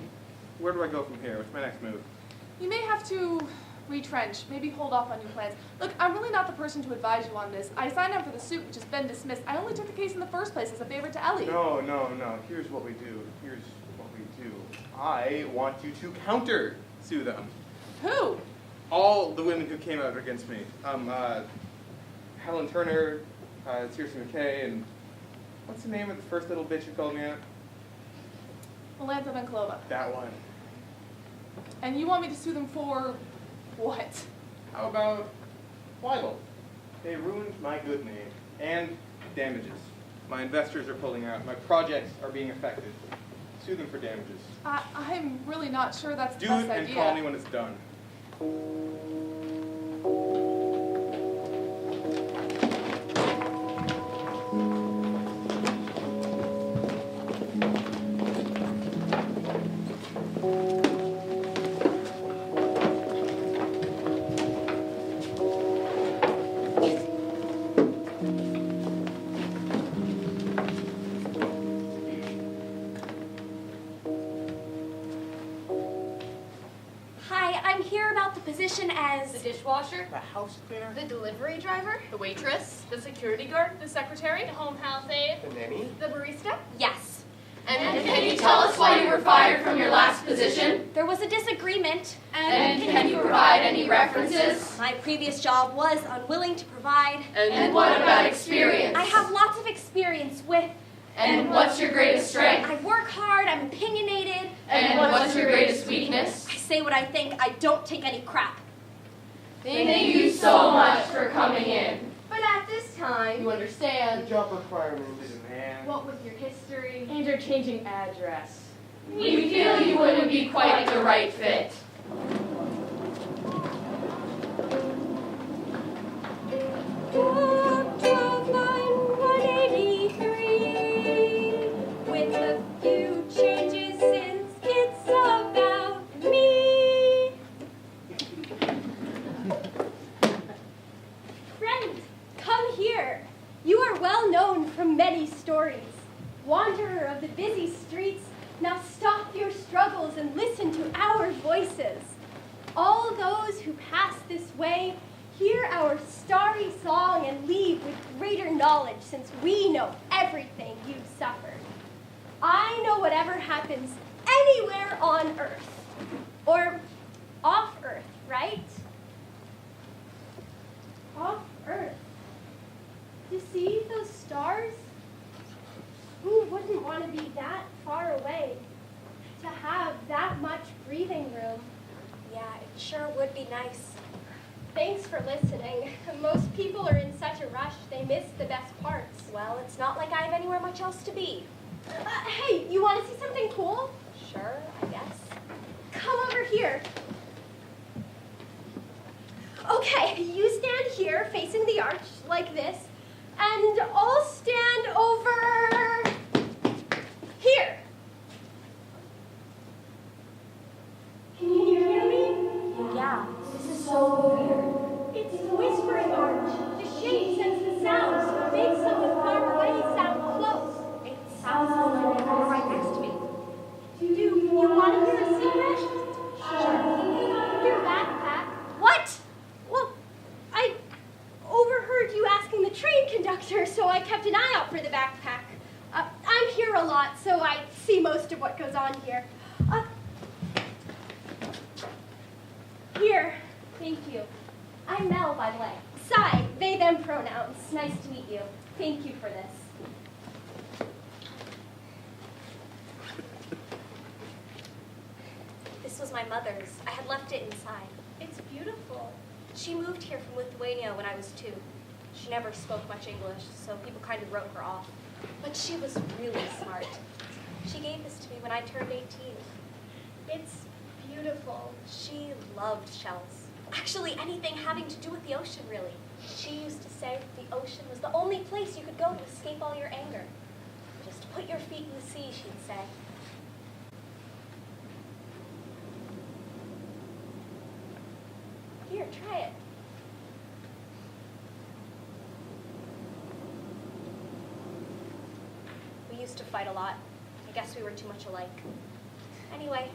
B: where do I go from here? What's my next move?
C: You may have to retrench, maybe hold off on your plans. Look, I'm really not the person to advise you on this. I signed up for the suit, which has been dismissed. I only took the case in the first place as a favor to Ellie.
B: No. Here's what we do. I want you to counter-sue them.
C: Who?
B: All the women who came out against me. Helen Turner, Circe McKay, and what's the name of the first little bitch who called me out?
C: Melantha Venclova.
B: That one.
C: And you want me to sue them for what?
B: How about libel? They ruined my good name and damages. My investors are pulling out. My projects are being affected. Sue them for damages.
C: I'm really not sure that's the
B: Do
C: best
B: it and
C: idea.
B: call me when it's done.
G: I'm here about the position as...
C: The dishwasher,
B: The house cleaner?
H: The delivery driver?
C: the waitress, the security guard, the secretary.
I: The home health aide.
E: The nanny?
H: The barista?
G: Yes.
F: And can you tell us why you were fired from your last position?
G: There was a disagreement.
F: And can you provide any references?
G: My previous job was unwilling to provide.
F: And what about experience?
G: I have lots of experience with...
F: And what's your greatest strength?
G: I work hard, I'm opinionated.
F: And what's your greatest weakness?
G: I say what I think, I don't take any crap.
F: Thank you so much for coming in.
H: But at this time,
F: You understand
E: Job requirements.
B: Man.
H: what with your history?
F: and your changing address. We feel you wouldn't be quite the right fit.
H: With a few changes since it's about me. Friend, come here. You are well known from many stories. Wanderer of the busy streets, now stop your struggles and listen to our voices. All those who pass this way hear our starry song and leave with greater knowledge since we know everything you've suffered. I know whatever happens anywhere on Earth. Or off Earth, right? Off Earth. You see those stars? Who wouldn't want to be that far away? To have that much breathing room?
G: Yeah, it sure would be nice.
H: Thanks for listening. Most people are in such a rush, they miss the best parts.
G: Well, it's not like I have anywhere much else to be.
H: Hey, you want to see something cool?
G: Sure, I guess.
H: Come over here. Okay, you stand here facing the arch like this, and I'll stand over here. Can you hear me?
G: Yeah.
A: This is so weird.
H: It's the whispering arch. The shade sends the sounds that make someone far away sound close.
A: It sounds like you're right next to me.
H: Do you want to hear a secret? Sure. Your backpack.
G: What?
H: Well, I overheard you asking the train conductor, so I kept an eye out for the backpack. I'm here a lot, so I see most of what goes on here. Here. Thank you. I'm Mel, by the way. Sai, they, them pronouns. Nice to meet you. Thank you for this.
G: This was my mother's. I had left it inside.
H: It's beautiful.
G: She moved here from Lithuania when I was 2. She never spoke much English, so people kind of wrote her off. But she was really smart. She gave this to me when I turned 18.
H: It's beautiful.
G: She loved shells. Actually, anything having to do with the ocean, really. She used to say that the ocean was the only place you could go to escape all your anger. Just put your feet in the sea, she'd say. Here, try it. We used to fight a lot. I guess we were too much alike. Anyway,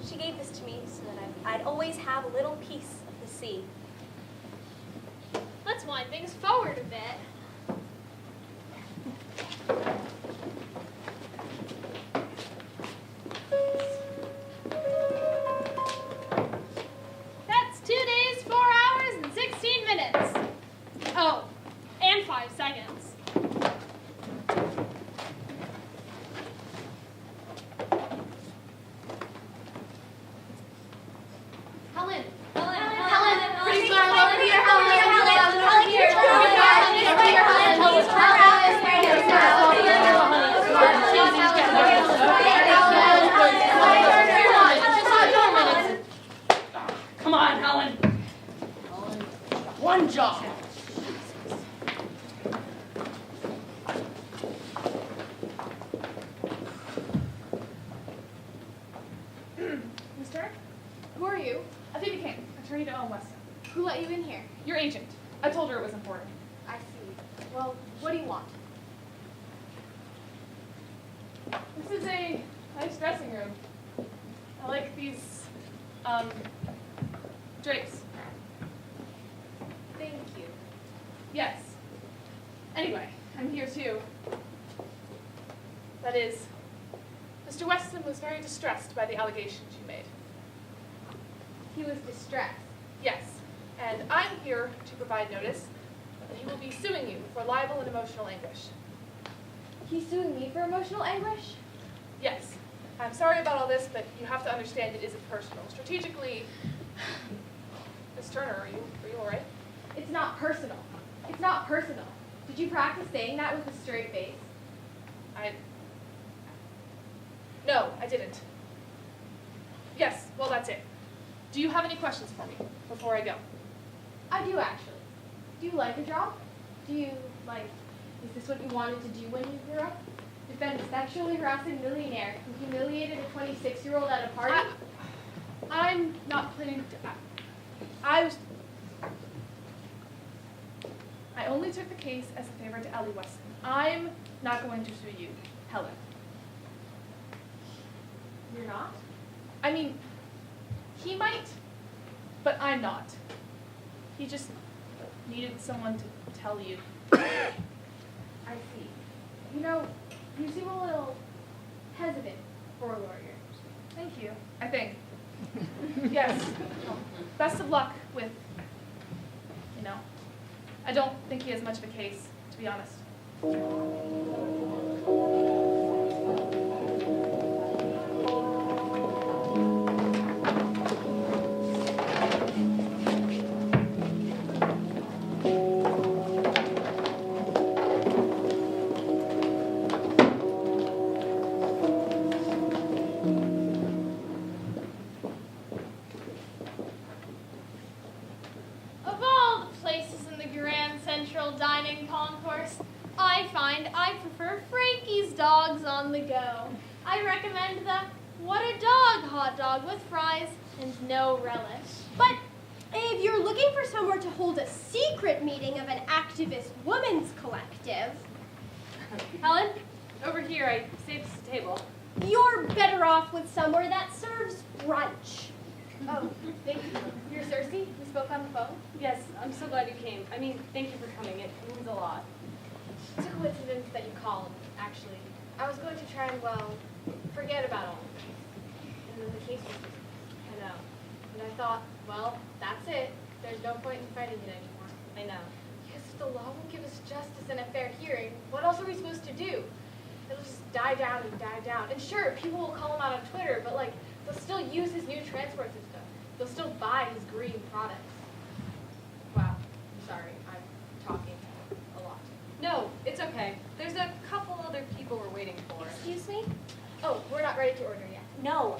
G: she gave this to me so that I'd always have a little piece of the sea.
I: Let's wind things forward a bit. That's 2 days, 4 hours, and 16 minutes. Oh, and 5 seconds.
C: Helen.
H: Pretty
C: smile over here,
F: Come on, Helen. One job.
C: Mister? Who are you? Phoebe King, attorney to own Weston.
H: Who let you in here?
C: Your agent. I told her it was important.
H: I see. Well, what do you want?
C: This is a nice dressing room. I like these, Drapes.
G: Thank you.
C: Yes. Anyway, I'm here too. That is, Mr. Weston was very distressed by the allegations you made.
G: He was distressed.
C: Yes, and I'm here to provide notice that he will be suing you for libel and emotional anguish.
G: He's suing me for emotional anguish?
C: Yes. I'm sorry about all this, but you have to understand it isn't personal. Strategically, Miss Turner, are you all right?
A: It's not personal. It's not personal. Did you practice saying that with a straight face?
C: No, I didn't. Yes, well, that's it. Do you have any questions for me before I go?
A: I do, actually. Do you like a job? Do you, is this what you wanted to do when you grew up? Defend a sexually harassing millionaire who humiliated a 26-year-old at a party?
C: I'm not planning to... I only took the case as a favor to Ellie Weston. I'm not going to sue you, Helen.
A: You're not?
C: I mean, he might, but I'm not. He just needed someone to tell you.
A: I see. You know, you seem a little hesitant for a lawyer.
C: Thank you, I think. Yes. Best of luck with, I don't think he has much of a case, to be honest.
I: Of all the places in the Grand Central Dining Concourse, I find I prefer Frankie's Dogs on the Go. I recommend the What a Dog hot dog with fries and no relish.
H: But if you're looking for somewhere to hold a secret meeting of an activist women's collective,
J: Helen, over here, I saved us a table.
H: you're better off with somewhere that serves brunch.
A: Oh, thank you. You're Cersei? We spoke on the phone?
J: Yes, I'm so glad you came. I mean, thank you for coming. It means a lot.
A: It's a coincidence that you called, actually. I was going to try and, forget about all of this. And then the case was cut out. And I thought, well, that's it. There's no point in fighting it anymore.
J: I know.
A: Because if the law won't give us justice and a fair hearing, what else are we supposed to do? It'll just die down and die down. And sure, people will call him out on Twitter, but they'll still use his new transport system. They'll still buy his green products. Wow, I'm sorry, I'm talking a lot.
J: No, it's okay. There's a couple other people we're waiting for.
H: Excuse me?
A: Oh, we're not ready to order yet.
H: No,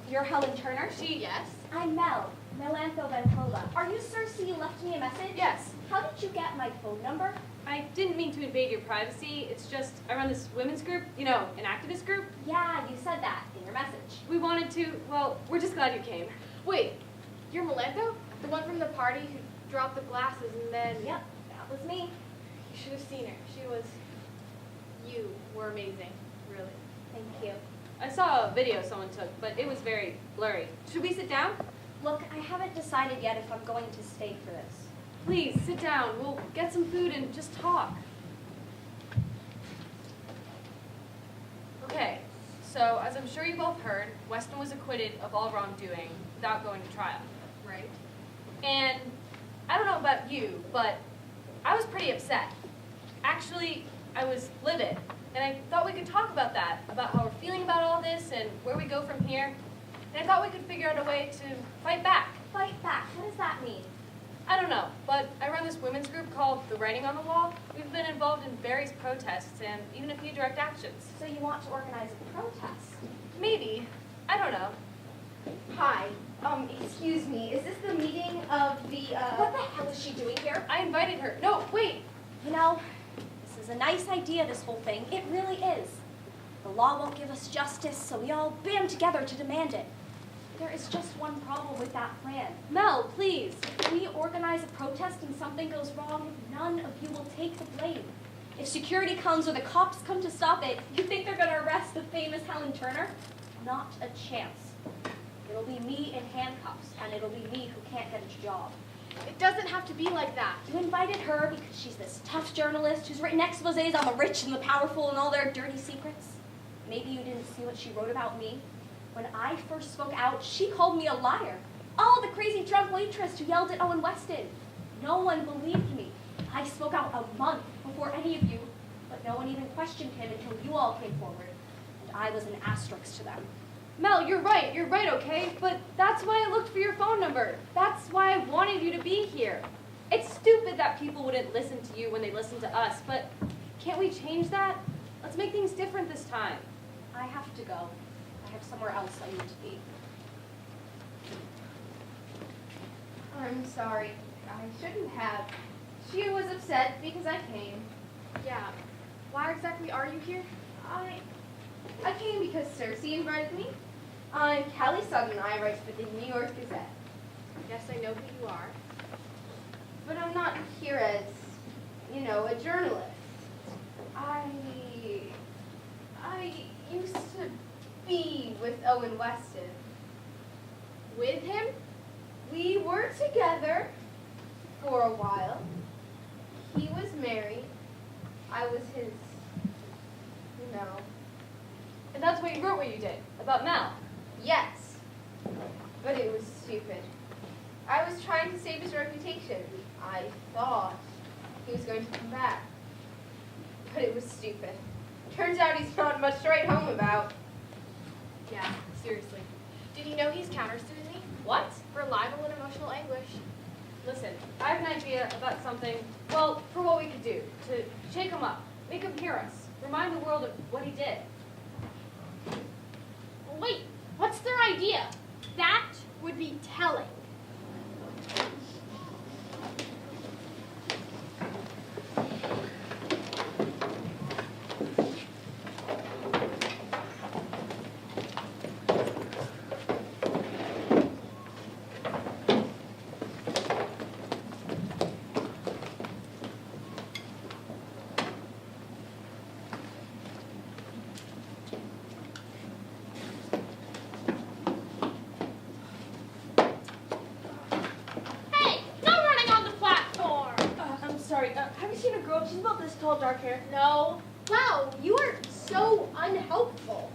H: you're Helen Turner?
A: Yes?
H: I'm Mel, Melantho Ventola. Are you Cersei? You left me a message?
C: Yes.
H: How did you get my phone number?
J: I didn't mean to invade your privacy. It's just, I run this women's group, an activist group.
H: Yeah, you said that in your message.
J: We wanted to, well, we're just glad you came.
A: Wait, you're Melantho? The one from the party who dropped the glasses and then...
H: Yep, that was me.
A: You should have seen her. You were amazing, really.
H: Thank you.
J: I saw a video someone took, but it was very blurry. Should we sit down?
H: Look, I haven't decided yet if I'm going to stay for this.
J: Please, sit down. We'll get some food and just talk. Okay, so as I'm sure you both heard, Weston was acquitted of all wrongdoing without going to trial.
A: Right?
J: And I don't know about you, but I was pretty upset. Actually, I was livid. And I thought we could talk about that, about how we're feeling about all this and where we go from here. And I thought we could figure out a way to fight back.
H: Fight back? What does that mean?
J: I don't know, but I run this women's group called The Writing on the Wall. We've been involved in various protests and even a few direct actions.
H: So you want to organize a protest?
J: Maybe. I don't know.
H: Hi. Excuse me. Is this the meeting of the, What the hell is she doing here?
J: I invited her. No, wait.
H: You know, this is a nice idea, this whole thing. It really is. The law won't give us justice, so we all band together to demand it. There is just one problem with that plan.
J: Mel, please.
H: If we organize a protest and something goes wrong, none of you will take the blame. If security comes or the cops come to stop it, you think they're going to arrest the famous Helen Turner? Not a chance.
G: It'll be me in handcuffs, and it'll be me who can't get a job.
H: It doesn't have to be like that.
G: You invited her because she's this tough journalist who's written exposés on the rich and the powerful and all their dirty secrets. Maybe you didn't see what she wrote about me. When I first spoke out, she called me a liar. Oh, the crazy drunk waitress who yelled at Owen Weston. No one believed me. I spoke out a month before any of you, but no one even questioned him until you all came forward, and I was an asterisk to them.
F: Mel, you're right, okay? But that's why I looked for your phone number. That's why I wanted you to be here. It's stupid that people wouldn't listen to you when they listen to us, but can't we change that? Let's make things different this time.
G: I have to go. I have somewhere else I need to be.
D: I'm sorry. I shouldn't have. She was upset because I came.
H: Yeah. Why exactly are you here?
D: I came because Cersei invited me. I'm Callie Sutton. I write for the New York Gazette.
H: Yes, I know who you are.
D: But I'm not here as, a journalist. I used to be with Owen Weston.
H: With him?
D: We were together for a while. He was married. I was his,
F: And that's why you wrote what you did, about Mel.
D: Yes. But it was stupid. I was trying to save his reputation. I thought he was going to come back. But it was stupid. Turns out he's not much to write home about.
H: Yeah, seriously. Did you know he's countersuing me?
F: What?
H: For libel and emotional anguish.
F: Listen, I have an idea about something, for what we could do, to shake him up, make him hear us, remind the world of what he did.
I: Wait, what's their idea?
H: That would be telling.
F: Have you seen a girl? She's about this tall, dark hair.
H: No. Wow, you are so unhelpful.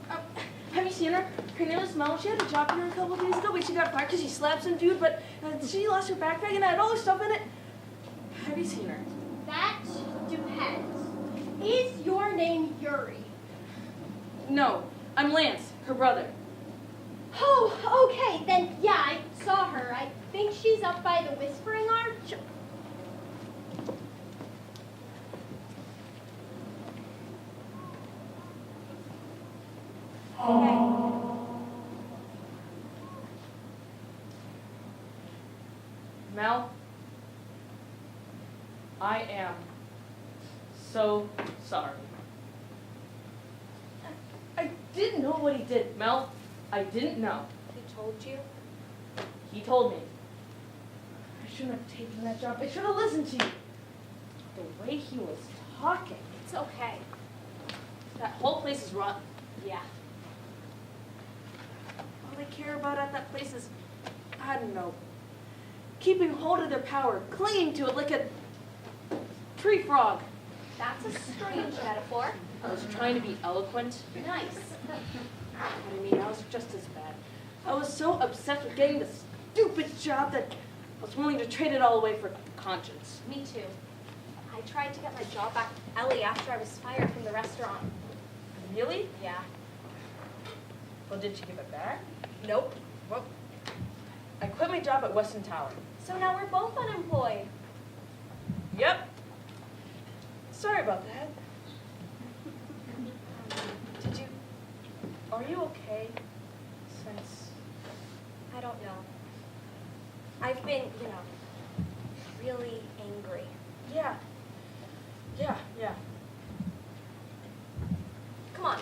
F: Have you seen her? Her name is Mel. She had a job here a couple days ago, but she got fired because she slapped some dude, but she lost her backpack and it had all this stuff in it. Have you seen her?
H: That depends. Is your name Yuri?
F: No, I'm Lance, her brother.
H: Oh, okay, then yeah, I saw her. I think she's up by the Whispering Arch.
F: Mel, I am so sorry. I didn't know what he did, Mel. I didn't know.
G: He told you?
F: He told me. I shouldn't have taken that job. I should have listened to you. The way he was talking.
G: It's okay.
F: That whole place is rotten.
G: Yeah.
F: All they care about at that place is, I don't know, keeping hold of their power, clinging to it like a tree frog.
G: That's a strange metaphor.
F: I was trying to be eloquent.
G: Nice.
F: I mean, I was just as bad. I was so obsessed with getting this stupid job that I was willing to trade it all away for conscience.
G: Me too. I tried to get my job back with Ellie after I was fired from the restaurant.
F: Really?
G: Yeah.
F: Well, did you give it back?
G: Nope.
F: Well, I quit my job at Weston Tower.
G: So now we're both unemployed.
F: Yep. Sorry about that. Are you okay? Since...
G: I don't know. I've been, really angry.
F: Yeah.
G: Come on.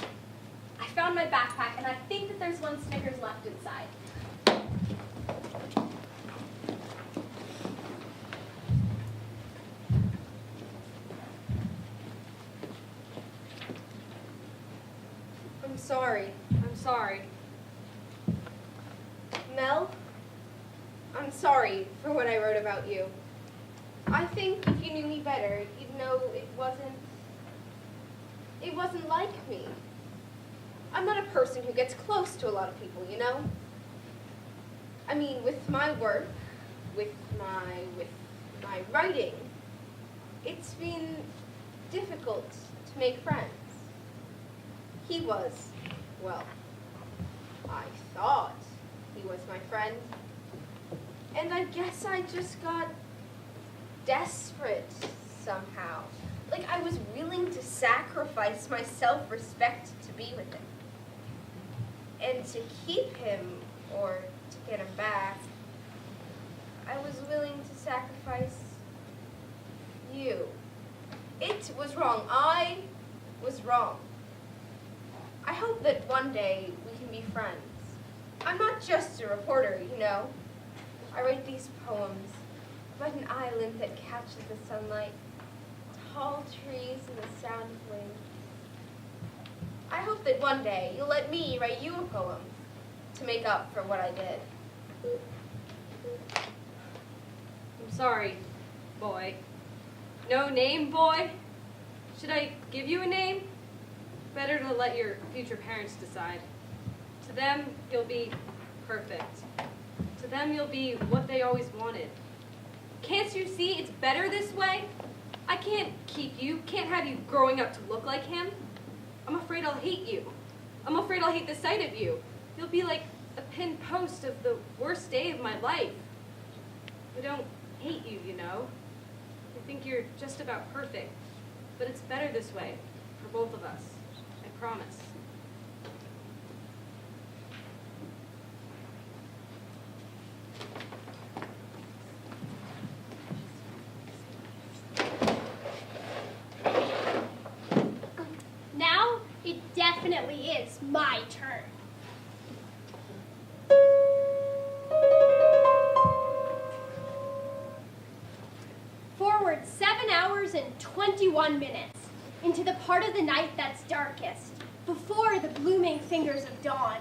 G: I found my backpack, and I think that there's one Snickers left inside.
D: I'm sorry.
G: I'm sorry.
D: sorry for what I wrote about you. I think if you knew me better, you'd know it wasn't like me. I'm not a person who gets close to a lot of people, you know? I mean, with my work, with my writing, it's been difficult to make friends. He was, well, I thought he was my friend. And I guess I just got desperate somehow. Like I was willing to sacrifice my self-respect to be with him. And to keep him, or to get him back, I was willing to sacrifice you. It was wrong. I was wrong. I hope that one day we can be friends. I'm not just a reporter, you know. I write these poems about an island that catches the sunlight, tall trees and the sound of wind. I hope that one day you'll let me write you a poem to make up for what I did.
J: I'm sorry, boy. No name, boy? Should I give you a name? Better to let your future parents decide. To them, you'll be perfect. To them, you'll be what they always wanted. Can't you see it's better this way? I can't keep you, can't have you growing up to look like him. I'm afraid I'll hate you. I'm afraid I'll hate the sight of you. You'll be like a pinned post of the worst day of my life. I don't hate you, you know. I think you're just about perfect. But it's better this way, for both of us. I promise.
H: Now, it definitely is my turn. Forward 7 hours and 21 minutes into the part of the night that's darkest, before the blooming fingers of dawn,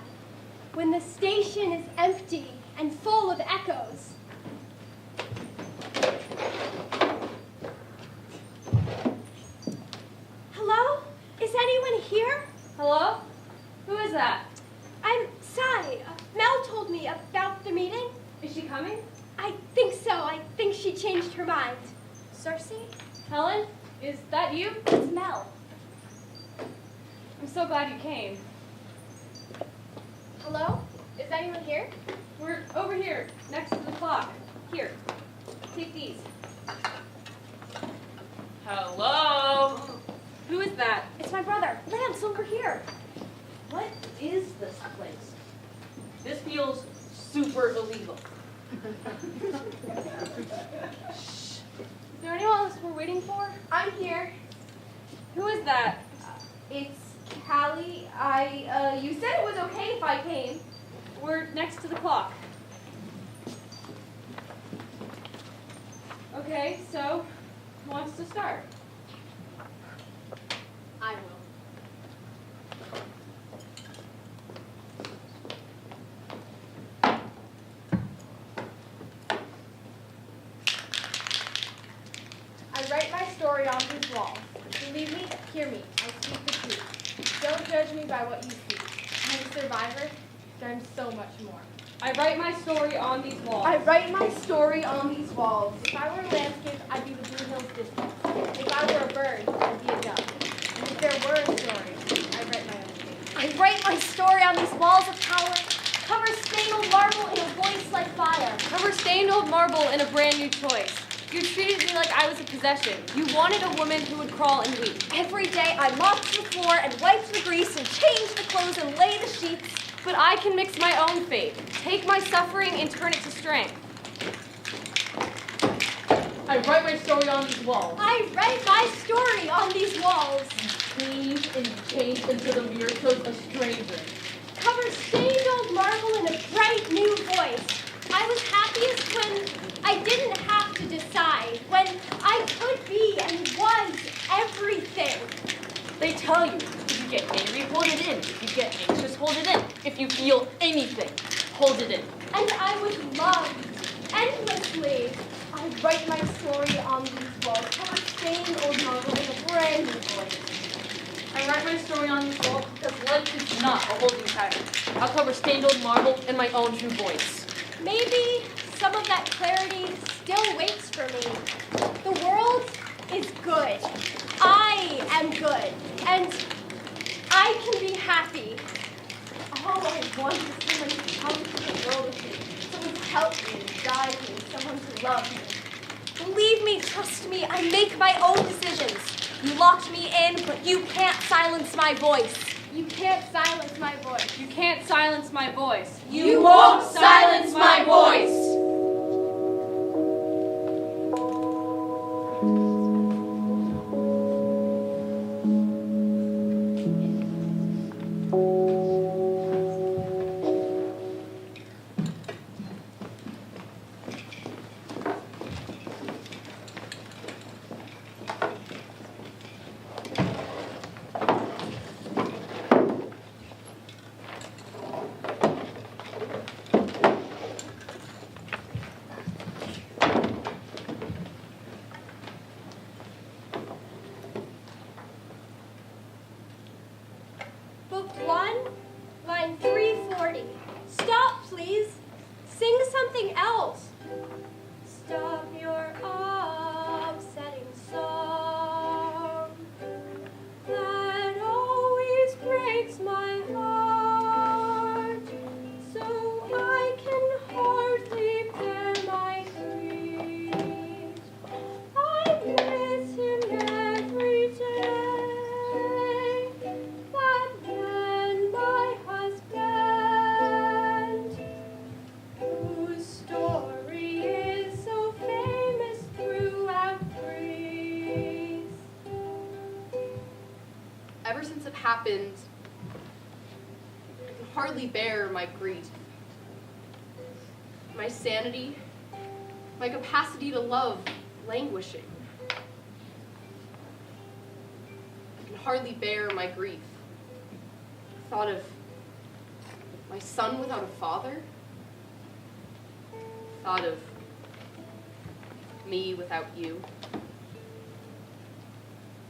H: when the station is empty and full of echoes. Hello? Is anyone here?
J: Hello? Who is that?
H: I'm Sai. Mel told me about the meeting.
J: Is she coming?
H: I think so. I think she changed her mind. Cersei?
J: Helen? Is that you?
H: It's Mel.
J: I'm so glad you came.
H: Hello? Is anyone here?
J: We're over here, next to the clock. Here, take these. Hello? Who is that?
H: It's my brother. Lance, over here.
F: What is this place? This feels super illegal.
J: Is there anyone else we're waiting for?
D: I'm here.
J: Who is that?
D: It's Callie. You said it was okay if I came.
J: We're next to the clock. Okay, so who wants to start?
I: I will.
A: I write my story on these walls. Believe me, hear me, I speak the truth. Don't judge me by what you see. I'm a survivor, learn so much more.
J: I write my story on these walls.
D: I write my story on these walls.
A: If I were a landscape, I'd be the Blue Hills distance. If I were a bird, I'd be a dove. And if there were a story, I'd write my own fate.
H: I write my story on these walls of power. Cover stained old marble in a voice like fire.
J: Cover stained old marble in a brand new choice. You treated me like I was a possession. You wanted a woman who would crawl and weep.
H: Every day I mopped the floor and wiped the grease and changed the clothes and lay the sheets.
J: But I can mix my own fate. Take my suffering and turn it to strength.
F: I write my story on these walls.
H: I write my story on these walls.
F: Change and change until the mirror shows a stranger.
H: Cover stained old marble in a bright new voice. I was happiest when I didn't have to decide, when I could be and was everything.
F: They tell you, if you get angry, hold it in. If you get anxious, hold it in. If you feel anything, hold it in.
H: And I was loved. endlessly. I write my story on these walls, cover stained old marble with a brand new voice.
F: I write my story on these walls because life is not a holding pattern. I'll cover stained old marble in my own true voice.
H: Maybe some of that clarity still waits for me. The world is good. I am good. And I can be happy. All I want is someone to come to the world with me. Someone to help me and guide me. Someone to love me.
G: Believe me, trust me, I make my own decisions. You locked me in, but you can't silence my voice.
H: You can't silence my voice.
J: You can't silence my voice.
G: You won't silence my voice.
H: Book 1, line 340. Stop, please. Sing something else. Stop your upsetting song. That always breaks my heart. So I can hardly bear my grief. I miss him every day. That man, my husband, whose story is so famous throughout Greece.
K: Ever since it happened, I can hardly bear my grief. My sanity, my capacity to love, languishing. I can hardly bear my grief. Thought of my son without a father. Thought of me without you.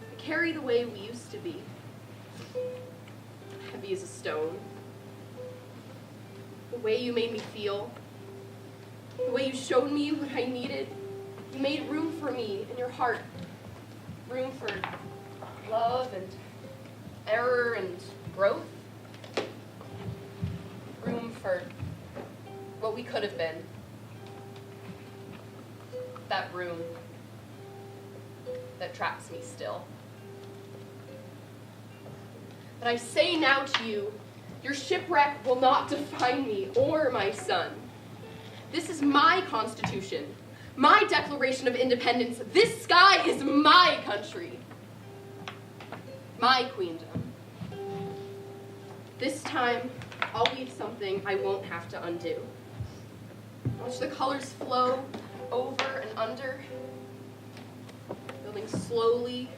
K: I carry the way we used to be. Heavy as a stone. The way you made me feel. The way you showed me what I needed. You made room for me in your heart. Room for love and error and growth. Room for what we could have been. That room that traps me still. But I say now to you, your shipwreck will not define me or my son. This is my Constitution, my Declaration of Independence. This sky is my country, my queendom. This time, I'll leave something I won't have to undo. Watch the colors flow over and under, building slowly,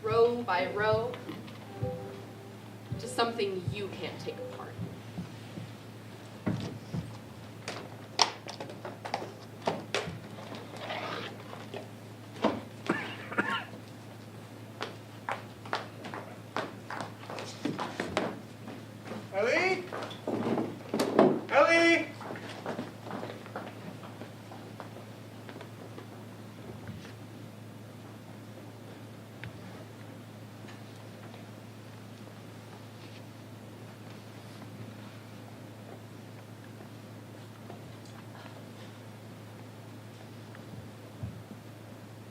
K: row by row, to something you can't take apart.
B: Ellie? Ellie?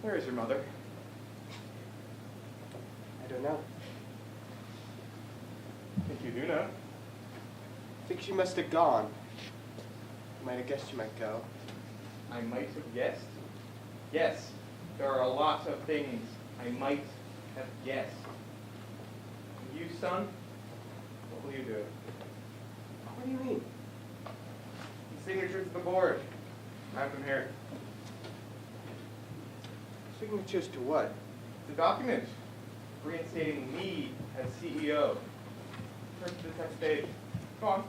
B: Where is your mother?
E: I don't know.
B: I think you do know.
E: I think she must have gone. Might have guessed she might go.
B: I might have guessed. Yes, there are a lot of things I might have guessed. And you, son, what will you do?
E: What do you mean?
B: The signatures of the board. I have them here.
E: Signatures to what?
B: The document reinstating me as CEO. Turn to the text page. Go on.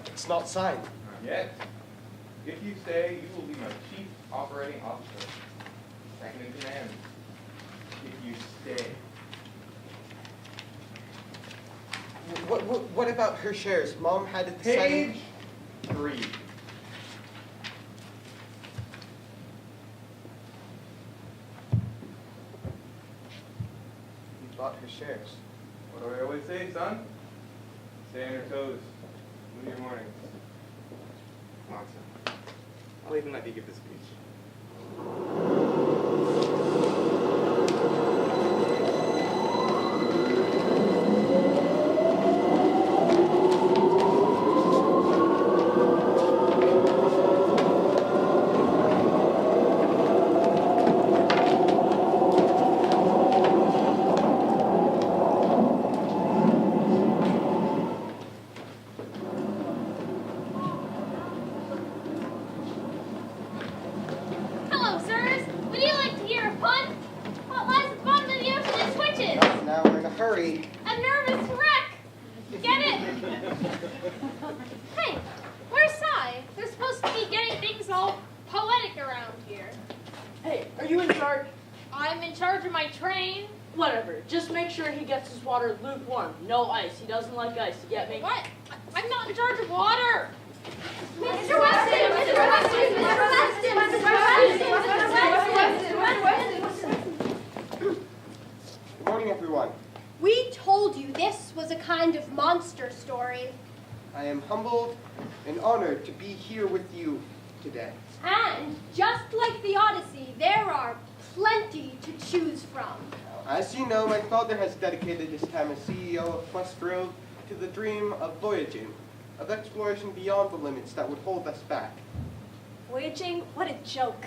E: but it's not signed.
B: Not yet. If you stay, you will be my chief operating officer. Second in command. If you stay.
E: What about her shares? Mom had it
B: Page 3.
E: You bought her shares.
B: What do I always say, son? Stay on your toes. Move your mornings. Come on, son. I'll even let you give the speech.
I: Hello, sirs. Would you like to hear a pun? What lies at the bottom of the ocean is switches.
E: Now we're in a hurry.
I: A nervous wreck. Get it? Hey, where's Cy? They're supposed to be getting things all poetic around here.
F: Hey, are you in charge?
I: I'm in charge of my train.
F: Whatever. Just make sure he gets his water lukewarm. No ice. He doesn't like ice. You get me?
I: What? I'm not in charge of water.
H: Mr. Weston! Mr. Weston! Mr. Weston!
E: Good morning, everyone.
H: We told you this was a kind of monster story.
E: I am humbled and honored to be here with you today.
H: And just like the Odyssey, there are plenty to choose from.
E: As you know, my father has dedicated his time as CEO of Quest Grove to the dream of voyaging, of exploration beyond the limits that would hold us back.
J: Voyaging? What a joke.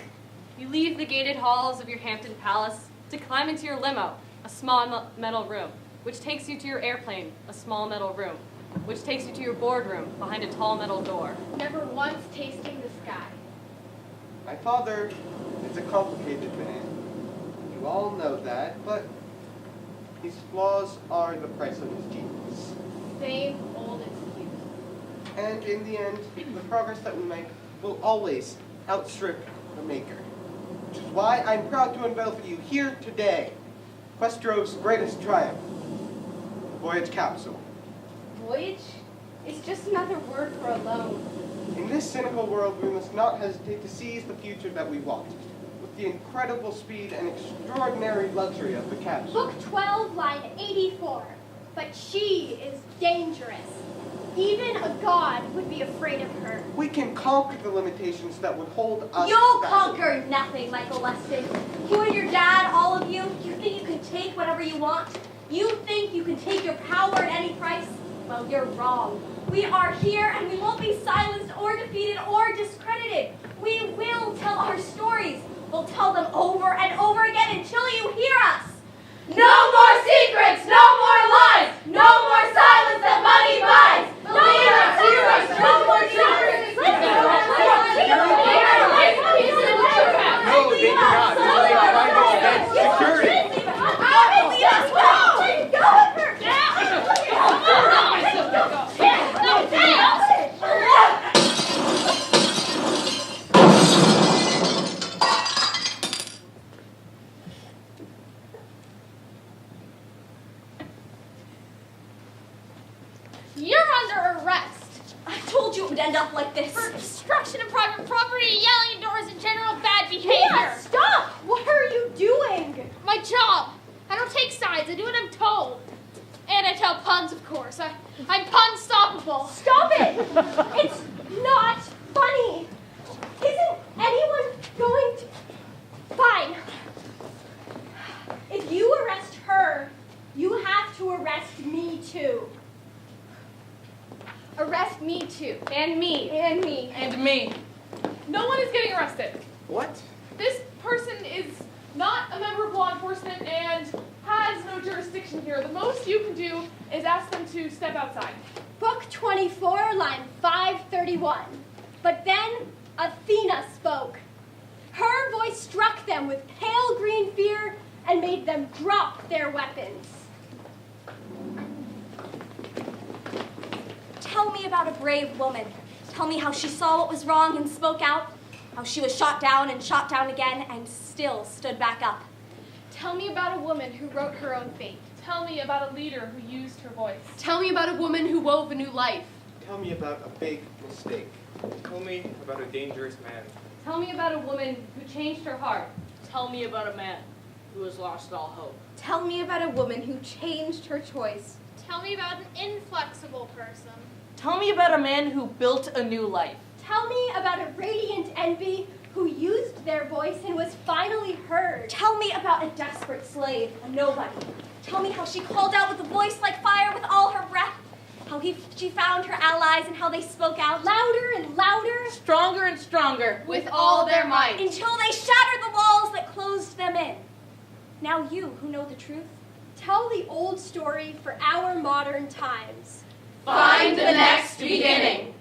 J: You leave the gated halls of your Hampton palace to climb into your limo, a small metal room, which takes you to your airplane, a small metal room, which takes you to your boardroom behind a tall metal door.
A: Never once tasting the sky.
E: My father is a complicated man. You all know that, but his flaws are the price of his genius.
A: Same old excuse.
E: And in the end, the progress that we make will always outstrip the maker. Which is why I'm proud to unveil for you here today Quest Grove's greatest triumph, the Voyage Capsule.
H: Voyage is just another word for alone.
E: In this cynical world, we must not hesitate to seize the future that we want, with the incredible speed and extraordinary luxury of the capsule.
H: Book 12, line 84. But she is dangerous. Even a god would be afraid of her.
E: We can conquer the limitations that would hold us
G: You'll
E: back.
G: conquer nothing, Michael Weston. You and your dad, all of you, you think you can take whatever you want? You think you can take your power at any price? Well, you're wrong. We are here and we won't be silenced or defeated or discredited. We will tell our stories. We'll tell them over and over again until you hear us. No more secrets, no more lies, no more silence that money buys. Believe us, hear us, no more secrets.
B: No, they do not. They find us dead security.
I: You're under arrest.
G: I told you it would end up like this.
I: For destruction of private property, yelling indoors, and general bad behavior.
H: Stop! What are you doing?
I: My job. I don't take sides. I do what I'm told. And I tell puns, of course. I'm pun-stoppable.
H: Stop it! It's not funny. Isn't anyone going to... Fine. If you arrest her, you have to arrest me too.
C: Arrest me too.
J: And me.
H: And me.
C: And me. No one is getting arrested.
E: What?
C: This person is not a member of law enforcement and has no jurisdiction here. The most you can do is ask them to step outside.
H: Book 24, line 531. But then Athena spoke. Her voice struck them with pale green fear and made them drop their weapons.
G: Tell me about a brave woman. Tell me how she saw what was wrong and spoke out, how she was shot down again and still stood back up.
H: Tell me about a woman who wrote her own fate.
C: Tell me about a leader who used her voice.
K: Tell me about a woman who wove a new life.
E: Tell me about a big mistake.
B: Tell me about a dangerous man.
F: Tell me about a woman who changed her heart.
L: Tell me about a man who has lost all hope.
D: Tell me about a woman who changed her choice.
I: Tell me about an inflexible person.
L: Tell me about a man who built a new life.
H: Tell me about a radiant envy who used their voice and was finally heard.
G: Tell me about a desperate slave, a nobody. Tell me how she called out with a voice like fire with all her breath. How she found her allies and how they spoke out.
H: Louder and louder.
L: Stronger and stronger.
K: With all their might.
G: Until they shattered the walls that closed them in. Now you, who know the truth,
H: Tell the old story for our modern times.
K: Find the next beginning.